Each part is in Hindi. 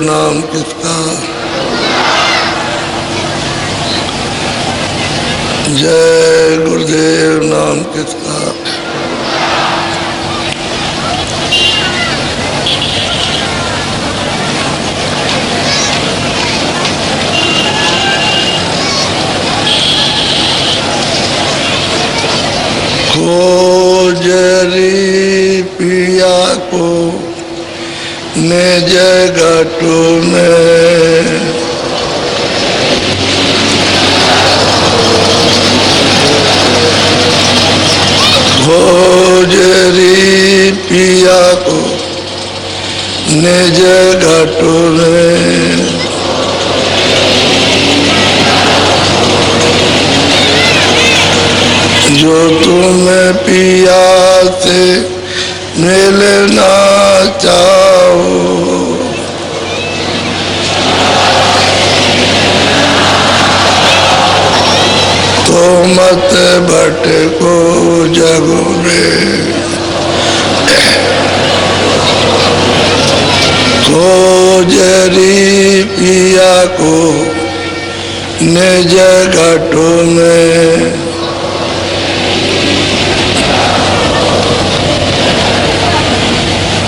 नाम किसका, जय गुरुदेव नाम किसका। खोजरी पिया को निज घट में, खोजरी पिया को निज घट में, जो तुम्हें पिया से मिलना चाहो, तो मत भटको जग में। खोजरी पिया को निज घट में,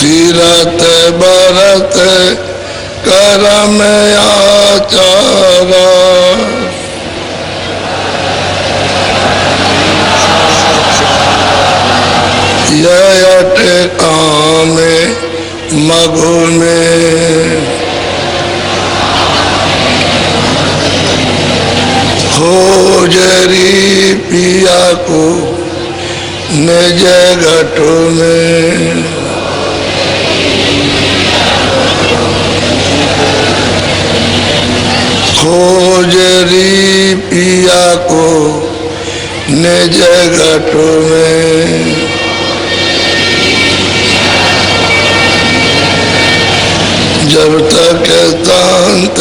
तीरथ बरत करम आचारा, यह काम मगु में। खोजरी पिया को निज घट में, खोजरी पिया को निज घट में, जब तक शांत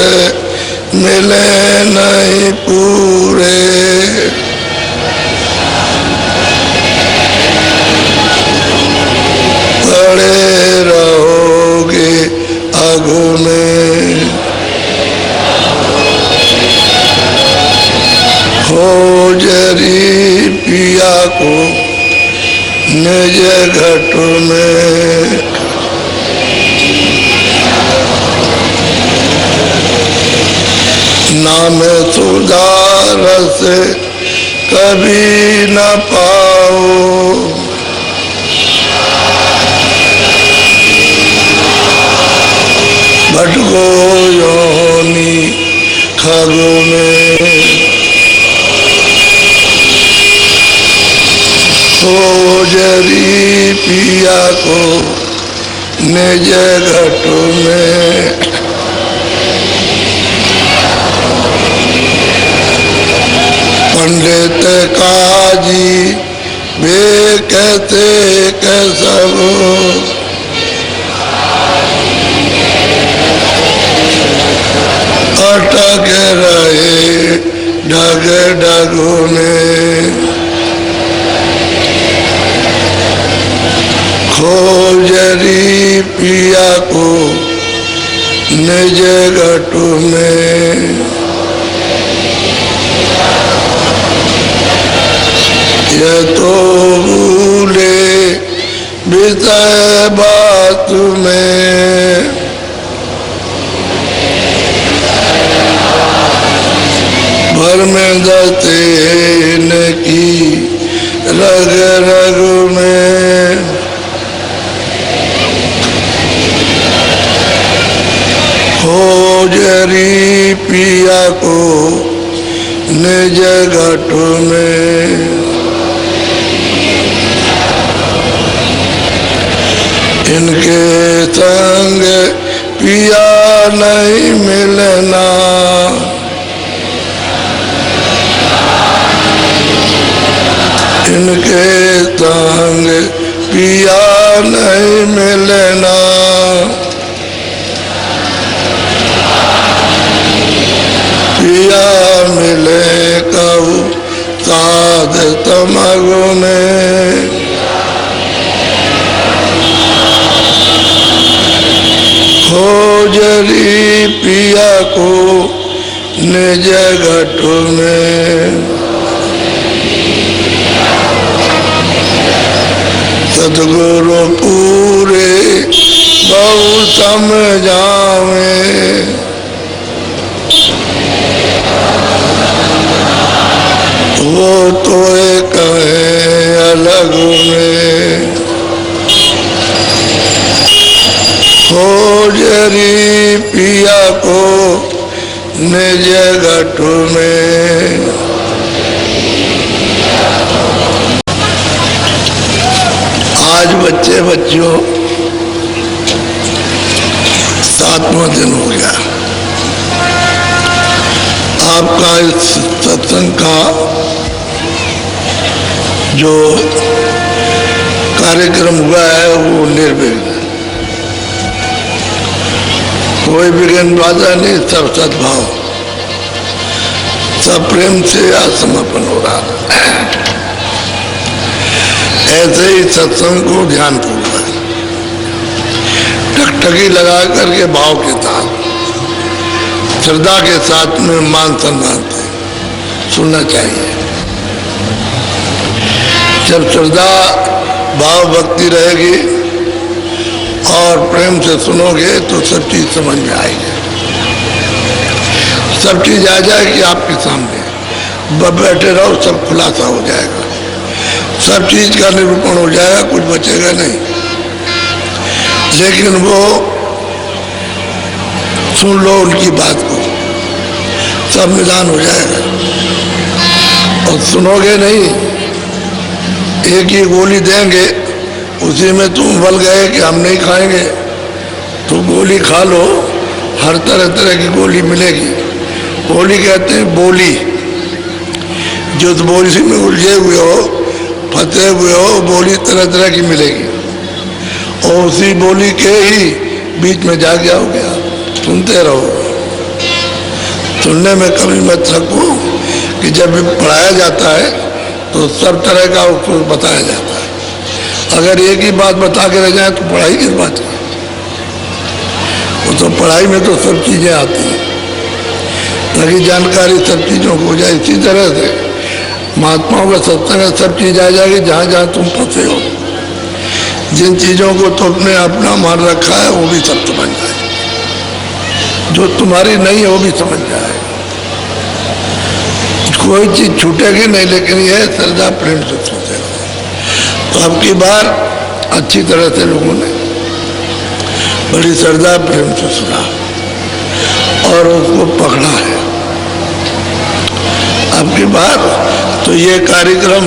मिले नहीं पूरे, पड़े रहोगे अग में। खोजरी पिया को निज घट में, नाम सुधारस कभी न पाओ, भटको योनि खग में। खोजरी पिया को निज घट में, पंडित काजी वे कहते के सब, अटक रहे ढग ढग में। खोजरी पिया को निज घट में, ये तो भूले विषय बात में, भर में दते न की रग रग में। खोजरी पिया को निज घट में, इनके संग पिया नहीं मिलना, इनके संग पिया नहीं मिलना। पिया मिले कऊ साध तमग में, खोजरी पिया को निज घट में। सतगुरु पूरे बहु समझावे, वो तो कहे अलग में। हो जरी पिया को निज घट में। आज बच्चों 7वां दिन हो गया आपका इस सत्संग का जो कार्यक्रम हुआ है वो निर्विघ्न, कोई विघ्न बाधा नहीं, सब सद्भाव, सब प्रेम से आज समापन हो रहा है। ऐसे ही सत्संग को ध्यान पूर्वक टकटकी लगा करके भाव के साथ श्रद्धा के साथ में मान सम्मान से सुनना चाहिए। जब श्रद्धा भाव भक्ति रहेगी और प्रेम से सुनोगे तो सब चीज समझ में आएगी, सब चीज आ जाएगी आपके सामने। बैठे रहो, सब खुलासा हो जाएगा, सब चीज का निरूपण हो जाएगा, कुछ बचेगा नहीं। लेकिन वो सुन लो उनकी बात को, सब निदान हो जाएगा। और सुनोगे नहीं, एक ही गोली देंगे, उसी में तुम बल गए कि हम नहीं खाएंगे, तो गोली खा लो, हर तरह तरह की गोली मिलेगी। गोली कहते हैं बोली, जो बोली में उलझे हुए हो, फंसे हुए हो, बोली तरह तरह की मिलेगी। और उसी बोली के ही बीच में जा गया हो गया। सुनते रहो, सुनने में कमी मत रखो कि जब भी पढ़ाया जाता है तो सब तरह का उसको बताया जाता है। अगर एक ही बात बता के रह जाए तो पढ़ाई किस बात की? वो तो पढ़ाई में तो सब चीजें आती हैं, ताकि जानकारी सब चीजों को हो जाए। इसी तरह से महात्माओं का सत्संग सब चीज आ जाएगी। जहाँ जहाँ तुम फंसे हो, जिन चीजों को तुमने अपना मान रखा है वो भी सब समझ जाए, जो तुम्हारी नहीं है वो भी समझ जाए। कोई चीज छूटेगी नहीं, लेकिन यह श्रद्धा प्रेम से सोचेगा। तो अब की बार अच्छी तरह से लोगों ने बड़ी श्रद्धा प्रेम से सुना और उसको पकड़ा है। अब की बार तो ये कार्यक्रम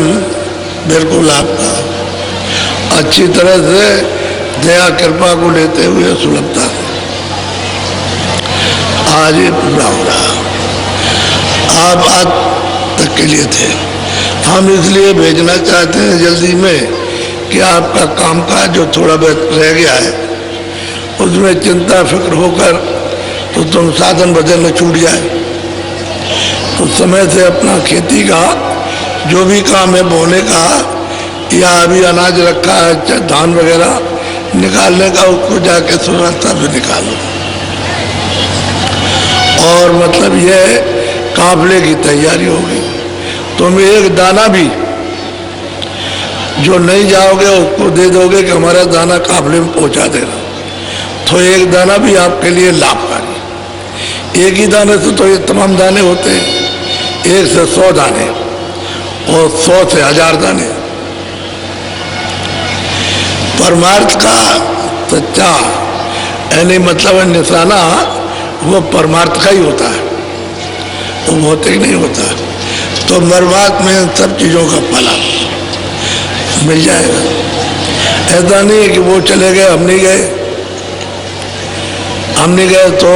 बिल्कुल आपका अच्छी तरह से दया कृपा को लेते हुए सुलभता आज ये पूरा हो रहा। आप आज तक के लिए थे, हम इसलिए भेजना चाहते हैं जल्दी में कि आपका कामकाज जो थोड़ा बहुत रह गया है उसमें चिंता फिक्र होकर तो तुम साधन बदल में छूट जाए। तो समय से अपना खेती का जो भी काम है, बोने का या अभी अनाज रखा है, धान वगैरह निकालने का, उसको जाके सुरक्षा से निकालो। और मतलब यह काफले की तैयारी होगी। तुम एक दाना भी जो नहीं जाओगे उसको दे दोगे कि हमारा दाना काफले में पहुंचा देना, तो एक दाना भी आपके लिए लाभकारी। एक ही दाने से तो ये तमाम दाने होते हैं, 1 से 100 दाने और 100 से 1000 दाने। परमार्थ का सच्चा यानी मतलब निशाना वो परमार्थ का ही होता है, वो भौतिक नहीं होता। तो परमार्थ में सब चीजों का फल मिल जाएगा। ऐसा नहीं है कि वो चले गए हम नहीं गए तो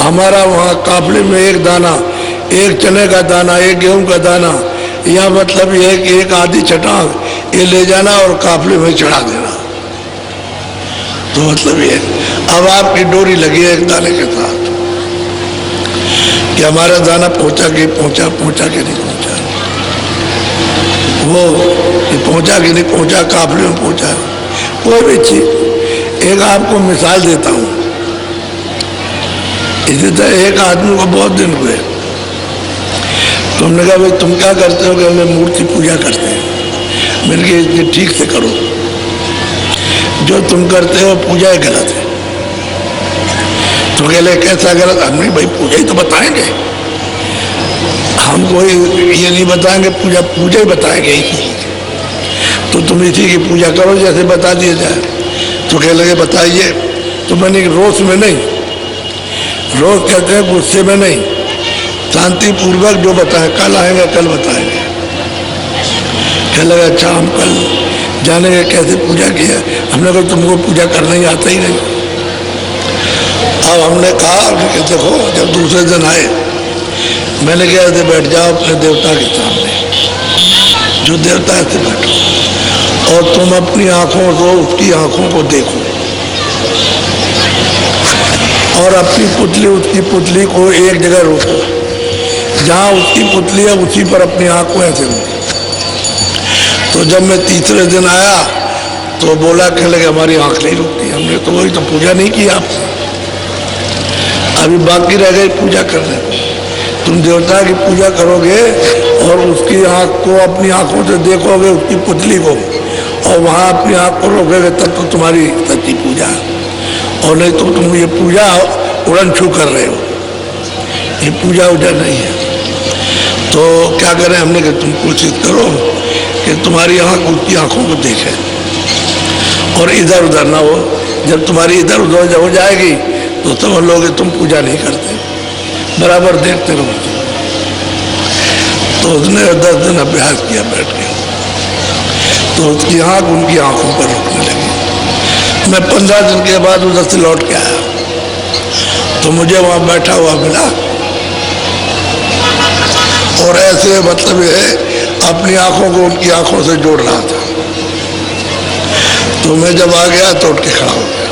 हमारा वहाँ काफले में एक दाना, एक चने का दाना, एक गेहूं का दाना, या मतलब ये कि एक आधी चटाक ये ले जाना और काफले में चढ़ा देना। तो मतलब ये अब आपकी डोरी लगी है एक दाने के साथ कि हमारा दाना पहुंचा के नहीं पहुंचा, वो पहुंचा कि नहीं पहुंचा, काफले में पहुंचा। कोई भी चीज, एक आपको मिसाल देता हूं। इसी तरह एक आदमी को बहुत दिन हुए, तो हमने कहा भाई तुम क्या करते हो? कि हम मूर्ति पूजा करते हैं। मैंने कहा इसलिए ठीक से करो, जो तुम करते हो पूजा ही गलत है। तो कहले कैसा गलत? हमने भाई पूजा ही तो बताएंगे, हम कोई ये नहीं बताएंगे, पूजा पूजा ही बताएंगे ही। तो तुम इसी की पूजा करो जैसे बता दिया जाए। तो कह लगे बताइए। तो मैंने रोष में नहीं, रोज कहते हैं गुस्से में नहीं, शांतिपूर्वक जो बताएं, कल आएंगे कल बताएंगे। कह लगा अच्छा हम कल जानेंगे कैसे पूजा किया। हमने कहा तुमको पूजा करना ही आता ही नहीं। अब हमने कहा कि देखो, जब दूसरे दिन आए मैंने कहा ऐसे बैठ जाओ अपने देवता के सामने, जो देवता है ऐसे बैठो, और तुम अपनी आंखों से उसकी आंखों को देखो, और अपनी पुतली उसकी पुतली को एक जगह रोको, जहाँ उसकी पुतली है उसी पर अपनी आंख को ऐसे रोको। तो जब मैं तीसरे दिन आया तो बोला, कहने लगे हमारी आंख नहीं रुकती। हमने तो वही तो पूजा नहीं की आपने, अभी बाकी रह गई पूजा करने। तुम देवता की पूजा करोगे और उसकी आंख को अपनी आंखों से देखोगे, उसकी पुतली को, और वहाँ अपनी आंख को रोकोगे, तब तो तुम्हारी सच्ची पूजा है। और नहीं तो तुम ये पूजा उड़न छू कर रहे हो, ये पूजा उजा नहीं है। तो क्या करें? हमने कहा तुम कोशिश करो कि तुम्हारी आंख उसकी आंखों को देखे और इधर उधर ना हो। जब तुम्हारी इधर उधर हो जाएगी तो समझ लोगे तुम पूजा नहीं करते, बराबर देखते रहो। तो उसने 10 दिन अभ्यास किया बैठ के, तो उसकी आंख उनकी आंखों पर रुकने लगी। मैं 15 दिन के बाद उधर से लौट के आया तो मुझे वहां बैठा हुआ मिला, और ऐसे मतलब है अपनी आंखों को उनकी आंखों से जोड़ रहा था। तो मैं जब आ गया तो उठ के खड़ा हो गया।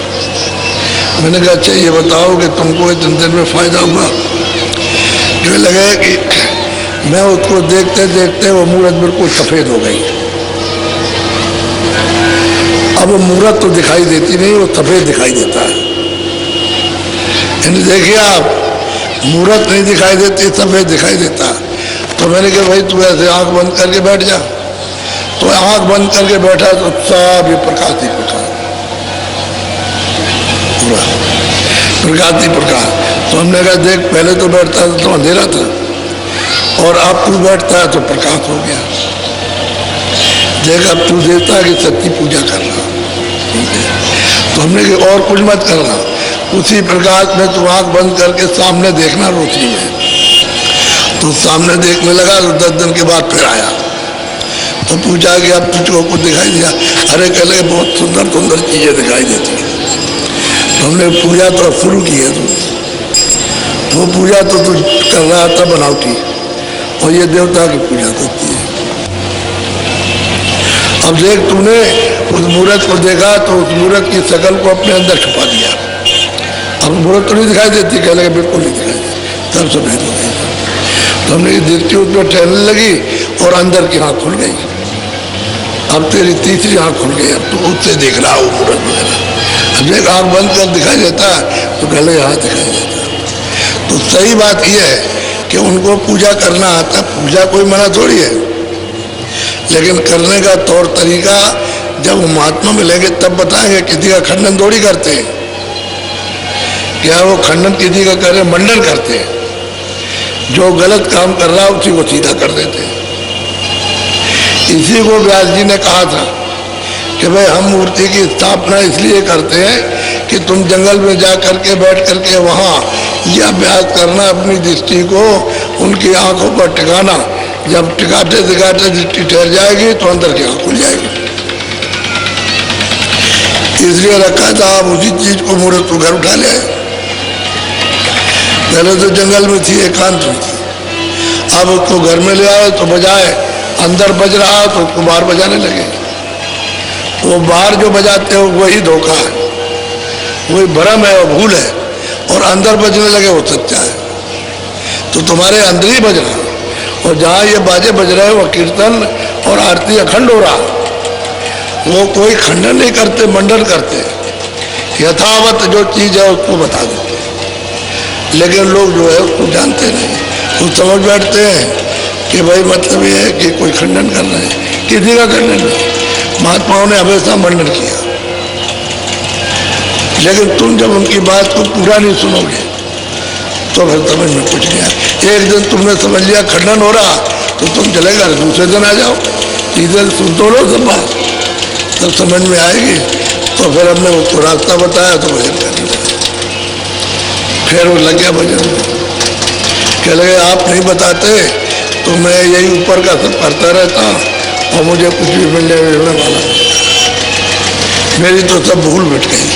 मैंने कहा अच्छा ये बताओ कि तुमको इतने दिन में फायदा हुआ? जो लगे कि मैं उसको देखते देखते वो मूरत बिल्कुल सफेद हो गई। अब वो मूरत तो दिखाई देती नहीं, वो सफेद दिखाई देता है। देखिए आप, मूरत नहीं दिखाई देती, सफेद दिखाई देता। तो मैंने कहा भाई तू ऐसे आंख बंद करके बैठ जा। तो आंख बंद करके बैठा तो सब ये प्रकाश ही प्रकाश, पूरा प्रकाश ही प्रकाश। तो हमने कहा देख, पहले तो बैठता था तो अंधेरा था, और अब तू बैठता है तो प्रकाश हो गया। देख अब तू देवता की सच्ची पूजा करना, ठीक है? तो हमने कहा और कुछ मत करना, उसी प्रकाश में तू आंख बंद करके सामने देखना रोशनी में। तो सामने देखने लगा तो 10 दिन के बाद फिर आया तो पूछा कि अब तुझको कुछ दिखाई दिया? अरे कह लगे बहुत सुंदर सुंदर चीजें दिखाई देती हैं। तो हमने पूजा तो शुरू की है, तू वो पूजा तो तू कर रहा था बनावटी, और ये देवता की पूजा करती है। अब देख तूने उस मूर्त को देखा तो उस मूर्त की शकल को अपने अंदर छुपा दिया। अब मूर्त तो नहीं दिखाई देती, कह लगे बिल्कुल नहीं दिखाई देती, तब से भेद हो गई। तो हमने देखती उसमें टहलने लगी और अंदर की आँख खुल गई। अब तेरी तीसरी आँख खुल गई, अब तू उससे देख रहा हो मूर्त वगैरह। अब एक आँख बंद कर दिखाई देता तो कह लगे हाँ दिखाई देता। तो सही बात यह है कि उनको पूजा करना आता, पूजा कोई मना थोड़ी है, लेकिन करने का तौर तरीका जब महात्मा मिलेंगे तब बताएंगे। किसी का खंडन थोड़ी करते हैं, क्या वो खंडन किसी का करे? मंडन करते हैं। जो गलत काम कर रहा है उसी को सीधा कर देते हैं। इसी को व्यास जी ने कहा था कि भाई हम मूर्ति की स्थापना इसलिए करते हैं कि तुम जंगल में जा करके बैठ करके वहाँ यह अभ्यास करना, अपनी दृष्टि को उनकी आंखों पर टिकाना। जब टिकाते टिकाते दृष्टि ठहर जाएगी तो अंदर की आंख खुल जाएगी। इसलिए रखा था आप उसी चीज को मूर्त को घर उठा ले आए। पहले तो जंगल में थी, एकांत में थी, अब उसको घर में ले आए तो बजाए अंदर बज रहा तो उसको बाहर बजाने लगे। वो बाहर जो बजाते हो वही धोखा है, वही भ्रम है और भूल है, और अंदर बजने लगे वो सच्चा है। तो तुम्हारे अंदर ही बज रहा, और जहाँ ये बाजे बज रहे वो कीर्तन और आरती अखंड हो रहा, वो कोई खंडन नहीं करते, मंडन करते, यथावत जो चीज है उसको बता देते। लेकिन लोग जो है उसको जानते नहीं, वो समझ बैठते हैं कि भाई मतलब ये है कि कोई खंडन कर रहे हैं। किसी का खंडन नहीं, महात्माओं ने हमेशा मंडन किया। लेकिन तुम जब उनकी बात को पूरा नहीं सुनोगे तो फिर समझ में कुछ नहीं आया। एक दिन तुमने समझ लिया खंडन हो रहा तो तुम चले गए, दूसरे दिन आ जाओ, तीसरे दिन सुन तो लो सब बात, तब समझ में आएगी। तो फिर हमने उसको रास्ता बताया तो भजन करने लगा। फिर वो लग गया भजन, कह लगे आप नहीं बताते तो मैं यही ऊपर का सब करता रहता और मुझे कुछ भी मिलने वाला, मेरी तो सब भूल मिट गई।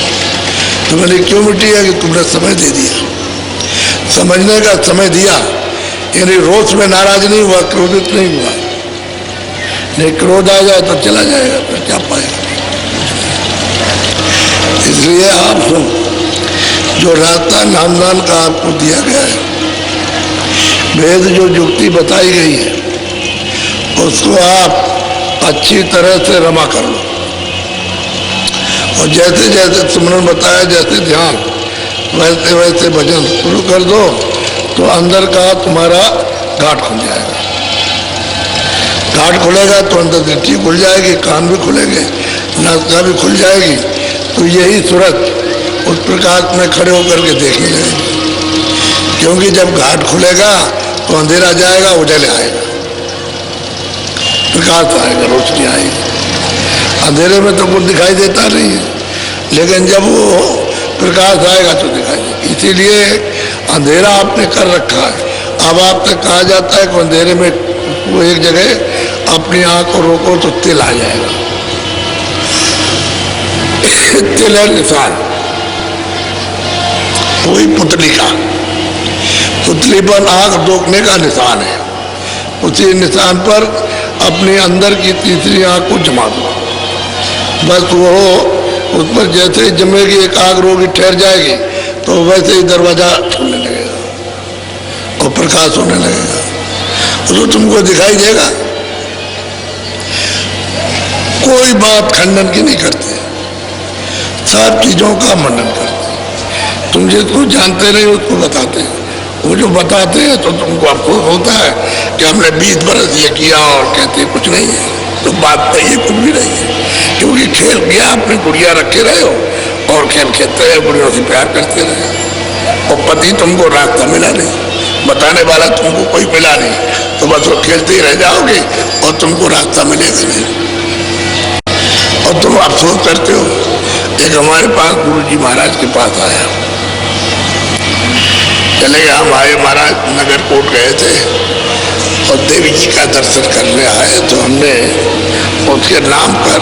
तो मैंने क्यों मिटी है कि तुमने समय दे दिया, समझने का समय दिया, यानी रोष में नाराज नहीं हुआ, क्रोधित नहीं हुआ। नहीं क्रोध आ जाए तो चला जाएगा, फिर क्या पाएगा। इसलिए आप जो रास्ता नाम का आपको दिया गया है, वेद जो युक्ति बताई गई है उसको आप अच्छी तरह से रमा कर लो। और जैसे जैसे तुमने बताया, जैसे ध्यान वैसे वैसे भजन शुरू कर दो तो अंदर का तुम्हारा घाट खुल जाएगा। घाट खुलेगा तो अंदर दृष्टि खुल जाएगी, कान भी खुलेंगे, नासिका भी खुल जाएगी। तो यही सूरत उस प्रकाश में खड़े होकर के देखने लगेगी। क्योंकि जब घाट खुलेगा तो अंधेरा जाएगा, उजाले आएगा, प्रकाश आएगा, रोशनी आएगी। अंधेरे में तो कुछ दिखाई देता नहीं है, लेकिन जब वो प्रकाश आएगा तो दिखाई देगा। इसीलिए अंधेरा आपने कर रखा है। अब आपसे कहा जाता है कि अंधेरे में वो एक जगह अपनी आंख को रोको तो तिल आ जाएगा। तिल है निशान, वही पुतली का, पुतली पर आंख रोकने का निशान है। उसी निशान पर अपने अंदर की तीसरी आंख को जमा दो, बस वो उस पर जैसे ही जमेगी, एकाग्र होगी, ठहर जाएगी, तो वैसे ही दरवाजा खुलने लगेगा और प्रकाश होने लगेगा, तो तुमको दिखाई देगा। कोई बात खंडन की नहीं करते, सब चीजों का मंडन करते। तुम जिसको जानते नहीं उसको बताते हैं, वो जो बताते हैं तो तुमको अफसोस होता है कि हमने 20 बरस ये किया और कहते कुछ नहीं है। तो बात नहीं है, कुछ भी नहीं है, क्योंकि खेल किया, अपनी गुड़िया रखे रहे हो और खेल खेलते रहे, गुड़ियों से प्यार करते रहे और पति तुमको रास्ता मिला नहीं, बताने वाला तुमको कोई मिला नहीं, तो बस वो खेलते ही रह जाओगे और तुमको रास्ता मिलेगा नहीं और तुम अफसोस करते हो। एक हमारे पास गुरु जी महाराज के पास आया, चले गए, हम आए महाराज नगर कोट गए थे और देवी जी का दर्शन करने आए, तो हमने उसके नाम पर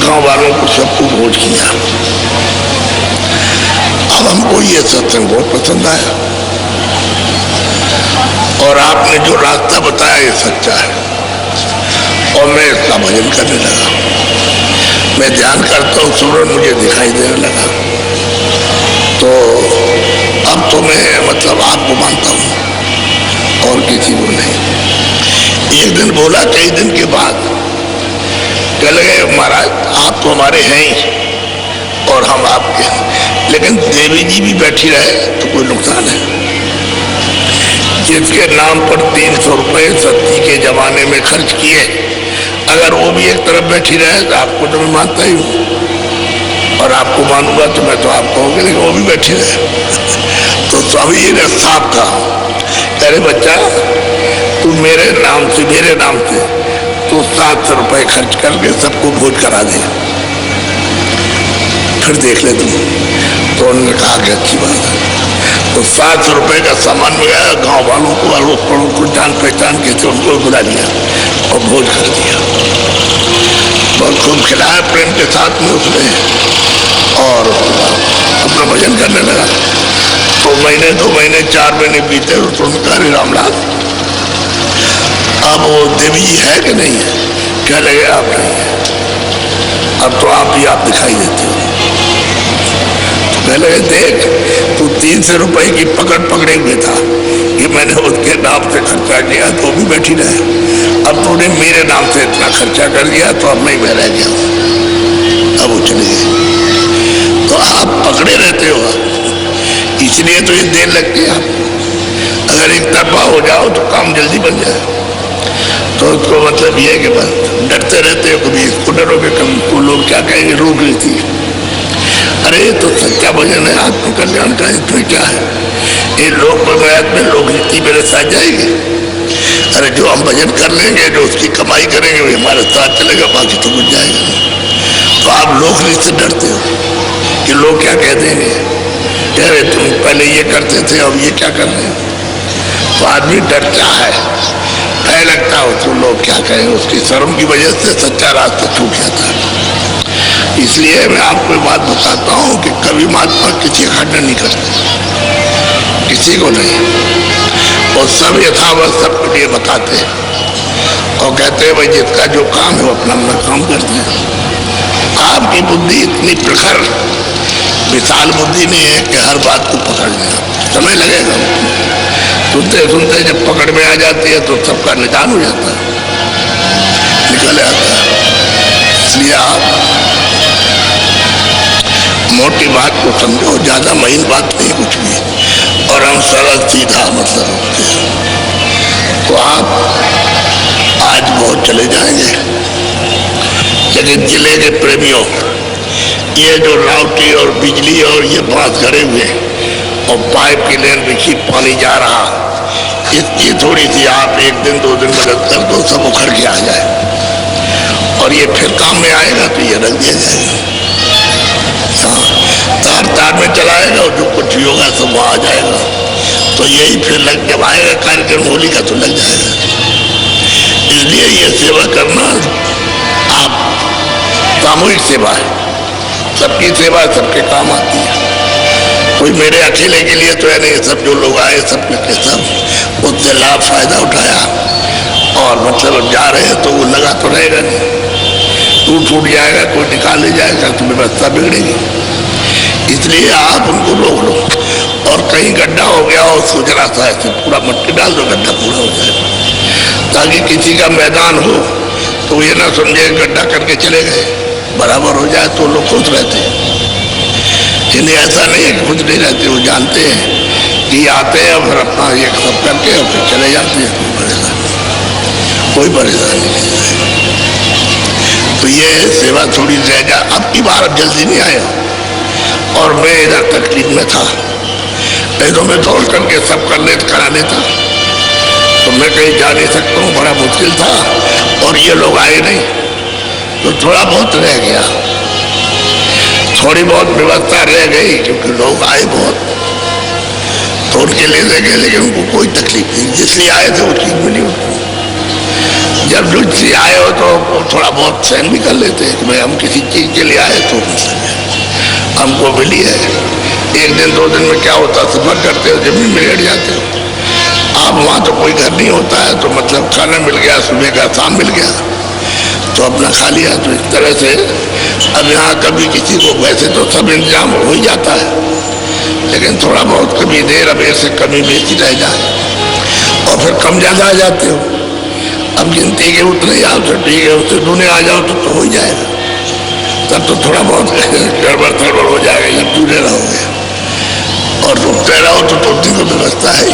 गांव वालों को सबको भोज किया। अब हमको ये सत्संग बहुत पसंद आया और आपने जो रास्ता बताया ये सच्चा है और मैं इसका भजन करने लगा। मैं ध्यान करता हूँ, सूरज मुझे दिखाई देने लगा, तो अब तो मैं मतलब आपको मानता हूँ और किसी को नहीं। एक दिन बोला, कई दिन के बाद कह लगे महाराज आप तो हमारे हैं ही और हम आपके हैं, लेकिन देवी जी भी बैठी रहे तो कोई नुकसान है। जिसके नाम पर 300 रुपये सत्ती के जमाने में खर्च किए, अगर वो भी एक तरफ बैठी रहे तो आपको तो मैं मानता ही हूँ और आपको मानूंगा तो मैं तो आप कहूँगी, लेकिन वो भी बैठी रहे। तो स्वामी जी ने साफ कहा, अरे बच्चा तू मेरे नाम से तो 700 रुपये खर्च करके सबको भोज करा दे, फिर देख ले तुम। तो उन्होंने कहा कि अच्छी बात है। तो 700 रुपये का सामान मंगाया, गांव वालों को, अड़ोस पड़ोस को, जान पहचान के थे उनको बुला लिया और भोज कर दिया। बहुत खूब खिलाया प्रेम के साथ में उसने और अपना भजन करने लगा। तो महीने, 2 महीने, 4 महीने बीते और सुनता रामलाल अब वो देवी जी है कि नहीं है? क्या लगे आप नहीं है, अब तो आप ही आप दिखाई देते हो। तो कह लगे देख तू 300 रुपये की पकड़े हुए था, ये मैंने उसके नाम से खर्चा किया तो भी बैठी रहे, अब तूने मेरे नाम से इतना खर्चा कर दिया तो अब नहीं मैं रह गया, अब वो चले गए। तो आप पकड़े रहते हो, इसलिए तो ये देर लगती है आपको। अगर एक तरफा हो जाओ तो काम जल्दी बन जाए। तो उसको मतलब ये है कि बस डरते रहते हो, कभी इसको डरोगे, कभी को लोग क्या कहेंगे, रोक लेती है। अरे तो सच्चा भजन है, आत्मकल्याण का, इसमें क्या है? ये लोक प्रयास में लोक नीति मेरे साथ जाएगी। अरे जो हम भजन कर लेंगे, जो उसकी कमाई करेंगे, वो हमारे साथ चलेगा, बाकी तो कुछ जाएगा नहीं। तो आप लोक नीति से डरते हो कि लोग क्या कह देंगे, कह रहे तुम पहले ये करते थे अब ये क्या कर रहे हो। तो आदमी डरता है, भय लगता हो तो लोग क्या कहें, उसकी शर्म की वजह से सच्चा रास्ता छूट जाता है। इसलिए मैं आपको बात बताता हूँ कि कभी महात्मा किसी का खंडन नहीं करते, किसी को नहीं। और सब यथावत सबके लिए बताते हैं और कहते हैं भाई जिसका जो काम है वो अपना अपना काम करते हैं। आपकी बुद्धि इतनी प्रखर विशाल बुद्धि नहीं है कि हर बात को पकड़ लेना, समय लगेगा। सुनते सुनते जब पकड़ में आ जाती है तो सबका निदान हो जाता है, निकल आता है। इसलिए आप मोटी बात को समझो, ज्यादा महीन बात नहीं कुछ भी, और हम सरल सीधा मतलब होते हैं। तो आप आज बहुत चले जाएंगे। लेकिन जिले के प्रेमियों, ये जो रावटी और बिजली और ये बांस गड़े हुए और पाइप की लेन बिछी पानी जा रहा, इसकी थोड़ी सी आप एक दिन दो दिन मदद कर दो, सब उखड़ के आ जाए और ये फिर काम में आएगा तो ये रख दिया जाएगा। हाँ, तार तार में चलाएगा और जो कुछ भी होगा सब वहाँ आ जाएगा। तो यही फिर लग जब आएगा कार्यक्रम होली का तो लग जाएगा। इसलिए ये सेवा करना आप सामूहिक सेवा है, सबकी सेवा सबके काम आती है। कोई मेरे अकेले के लिए तो है नहीं, सब जो लोग आए सब के सब उससे लाभ फायदा उठाया और मतलब जा रहे हैं तो वो लगा तो रहेगा नहीं, टूट जाएगा, कोई निकाल ले जाएगा तो व्यवस्था बिगड़ेगी। इसलिए आप उनको रोक लो और कहीं गड्ढा हो गया और उसको जरा सा ऐसे पूरा मट्टी डाल दो, गड्ढा पूरा हो जाएगा। ताकि किसी का मैदान हो तो ये ना समझे गड्ढा करके चले गए, बराबर हो जाए तो लोग खुश रहते हैं। इन्हें ऐसा नहीं है कि खुश नहीं रहते, वो जानते हैं कि आते हैं और फिर अपना ये सब करके और फिर चले जाते हैं, कोई परेशानी नहीं। तो ये सेवा थोड़ी रह जा। अब की बार अब जल्दी नहीं आया और मैं इधर तकलीफ में था, नहीं तो मैं दौड़ करके सब करा लेता। तो मैं कहीं जा नहीं सकता हूँ, बड़ा मुश्किल था और ये लोग आए नहीं, तो थोड़ा बहुत रह गया, थोड़ी बहुत व्यवस्था रह गई क्योंकि लोग आए बहुत, तो उनके लिए रह गए। लेकिन उनको कोई तकलीफ नहीं, जिसलिए आए थे वो चीज मिली उनको। जब रुचि आए हो तो थोड़ा बहुत सहन भी कर लेते हैं कि भाई हम किसी चीज के लिए आए तो हमको मिली है। एक दिन दो दिन में क्या होता, सफर करते हो जमीन में लेट जाते हो आप, वहाँ तो कोई घर नहीं होता है, तो मतलब खाना मिल गया, सुबह का शाम मिल गया तो अपना खा लिया। तो इस तरह से अब यहाँ कभी किसी को, वैसे तो सब इंतजाम हो ही जाता है, लेकिन थोड़ा बहुत कभी देर अबेर से कमी बेची रह जाए और फिर कम ज़्यादा आ जाते हो। अब गिनती के उतने आओ तो ठीक है, उससे दूने आ जाओ तो हो जाएगा, तब तो थोड़ा बहुत गड़बड़ हो जाएगा। जब दूरे रहोगे और रुकते रहो तो टूटने की व्यवस्था है।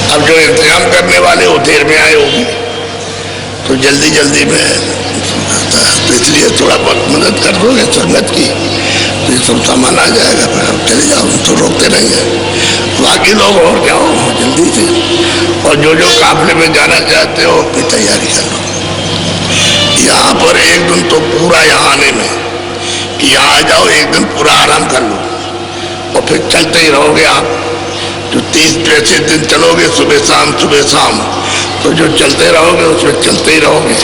अब जो इंतजाम करने वाले वो देर में आए होगी तो जल्दी जल्दी में, तो इसलिए थोड़ा बहुत मदद कर दोगे संगत की तो ये सब सामान आ जाएगा, फिर आप चले जाओ, तो रोकते नहीं है। बाकी लोग और जाओ जल्दी से, और जो जो काफले में जाना चाहते हो अपनी तैयारी कर लो। यहाँ पर एक दिन तो पूरा यहाँ आने में कि यहाँ आ जाओ, एक दिन पूरा आराम कर लो और फिर चलते ही रहोगे आप। जो 30-35 दिन चलोगे सुबह शाम, तो जो चलते रहोगे उसमें चलते ही रहोगे।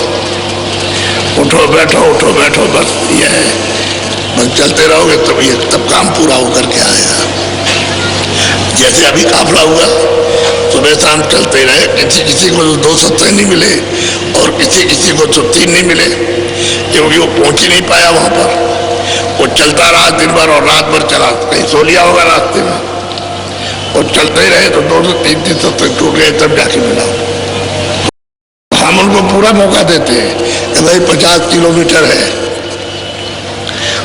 उठो बैठो बस ये है, बस चलते रहोगे तब काम पूरा होकर के आएगा। जैसे अभी काफला हुआ, सुबह शाम चलते रहे, किसी को 2 सप्ताह नहीं मिले और किसी को तो 3 नहीं मिले, क्योंकि वो पहुंच ही नहीं पाया वहां पर। वो चलता रहा दिन भर और रात भर चला, कहीं सो लिया होगा रास्ते में, और चलते ही रहे तो 2 से 3 सप्ताह टूट गए तब जाके मिला। हम उनको पूरा मौका देते हैं कि भाई 50 किलोमीटर है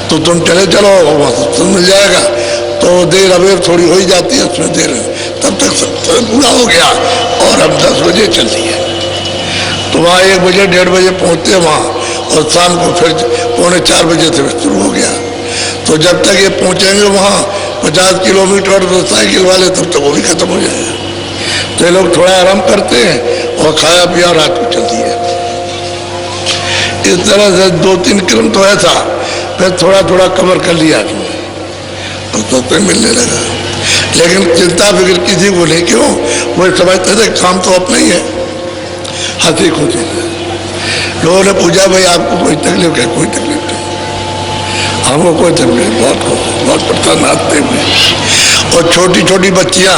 तो तुम चले चलो, वहाँ मिल जाएगा। तो देर अबेर थोड़ी हो ही जाती है, उसमें देर तब तक सब पूरा हो गया और अब 10 बजे चलती है। तो वहाँ 1 बजे 1:30 बजे पहुँचते वहाँ, और शाम को फिर 3:45 बजे से शुरू हो गया। तो जब तक ये पहुँचेंगे वहाँ 50 किलोमीटर, तो साइकिल वाले तब तक वो भी खत्म हो जाएगा। तो ये लोग थोड़ा आराम करते हैं और खाया पिया रात को चलती है। इस तरह से 2-3 क्रम तो ऐसा, फिर थोड़ा थोड़ा कवर कर लिया और तो फिर मिलने लगा। लेकिन चिंता फिक्र किसी को नहीं, क्यों? वो समझते थे काम तो अपना ही है, हंसी खुशी। लोगों ने पूछा भाई आपको कोई तकलीफ है? कोई तकलीफ नहीं, हमको कोई तकलीफ, बहुत प्रसन्न आते हुए। और छोटी छोटी बच्चियाँ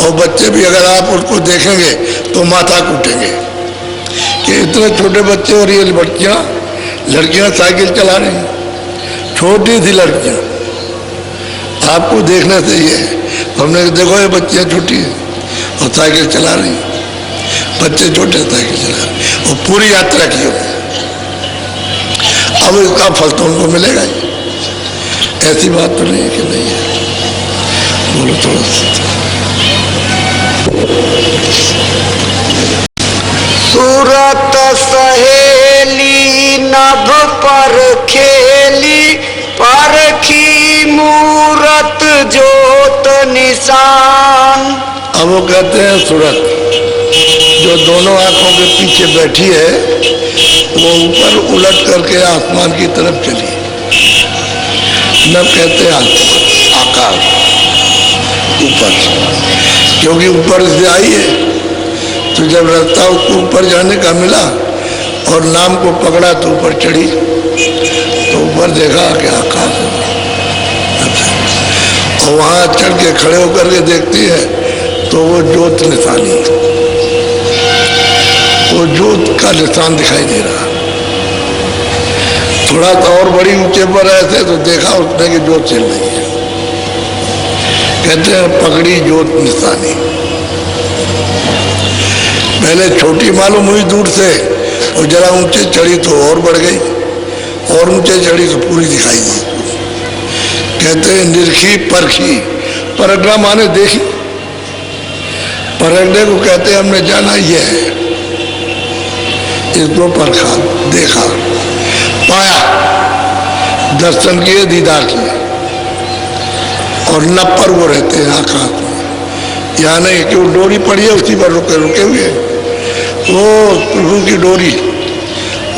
और बच्चे भी अगर आप उनको देखेंगे तो माथा कूटेंगे कि इतने छोटे बच्चे और ये बच्चियाँ, लड़कियाँ साइकिल चला रही हैं, छोटी सी लड़कियाँ, आपको देखने से ये है। हमने देखो ये बच्चियाँ छोटी हैं और साइकिल चला रही हैं, बच्चे छोटे साइकिल चला रहे हैं और पूरी यात्रा की होगी। अब इसका फल तो उनको मिलेगा ही, ऐसी बात तो नहीं है कि नहीं है। बोलो थोड़ा सा। सूरत सहेली नभ पर खेली, परखी मूरत जोत निशान। अब वो कहते हैं सूरत जो दोनों आंखों के पीछे बैठी है, वो ऊपर उलट करके आसमान की तरफ चली। नभ कहते हैं आकाश, ऊपर, क्योंकि ऊपर से आई है। तो जब रास्ता उसको ऊपर जाने का मिला और नाम को पकड़ा तो ऊपर चढ़ी, तो ऊपर देखा कि आकाश है। और वहाँ चढ़ के खड़े होकर के देखती है तो वो ज्योत निशानी, वो ज्योत का निशान दिखाई दे रहा। थोड़ा सा और बड़ी ऊंचे पर ऐसे तो देखा उसने कि ज्योत चल रही है। कहते हैं पकड़ी ज्योत निशानी। पहले छोटी मालूम हुई दूर से, और जरा ऊंचे चढ़ी तो और बढ़ गई, और ऊंचे चढ़ी तो पूरी दिखाई दी। कहते हैं निरखी परखी, परखना माने देखी, परखने को कहते हैं हमने जाना ये है, इसको परखा, देखा, पाया, दर्शन किए, दीदार किए। और नभ पर वो रहते हैं आकाश में, यहाँ नहीं कि वो डोरी पड़ी है उसी पर रुके रुके हुए, वो प्रभु की डोरी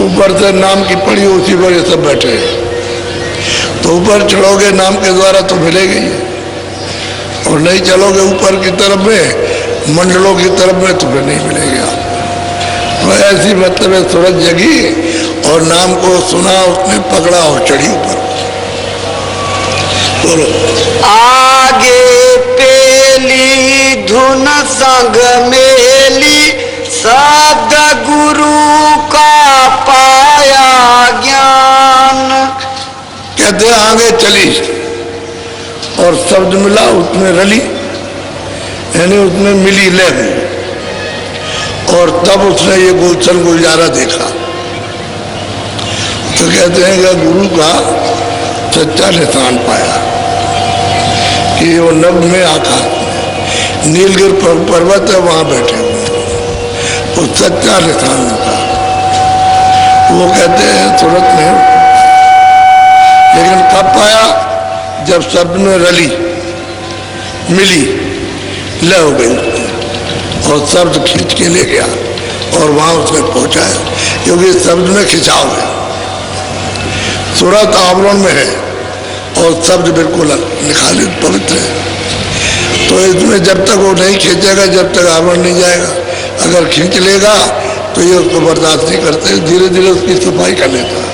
ऊपर से नाम की पड़ी है उसी पर ये सब बैठे हैं। तो ऊपर चढ़ोगे नाम के द्वारा तो मिलेगा ही, और नहीं चलोगे ऊपर की तरफ में, मंडलों की तरफ में, तो फिर नहीं मिलेगा। तो ऐसी मतलब है सूरज जगी और नाम को सुना, उसने पकड़ा और चढ़ी ऊपर। बोलो। आगे पेली धुन संग मेली, सद्गुरु का पाया ज्ञान। कहते आगे चली और शब्द मिला, उसमें रली, यानी उसमें मिली लय, और तब उसने ये गुलशन गुलजारा देखा। तो कहते हैं कि गुरु का सच्चा निशान पाया कि वो नभ में आकाश, नीलगिर पर्वत है वहां बैठे हुए, वो सच्चा निशान मिला। वो कहते हैं सूरत में, लेकिन कब पाया? जब शब्द में रली, मिली, लय हो गई और शब्द खींच के ले गया और वहां उसने पहुंचाया, क्योंकि शब्द में खिंचाव है। सूरत आवरण में है और शब्द बिल्कुल निखालित पवित्र है। तो इसमें जब तक वो नहीं खींचेगा, जब तक आवरण नहीं जाएगा। अगर खींच लेगा तो ये उसको बर्दाश्त नहीं करते, धीरे धीरे उसकी सफाई कर लेता।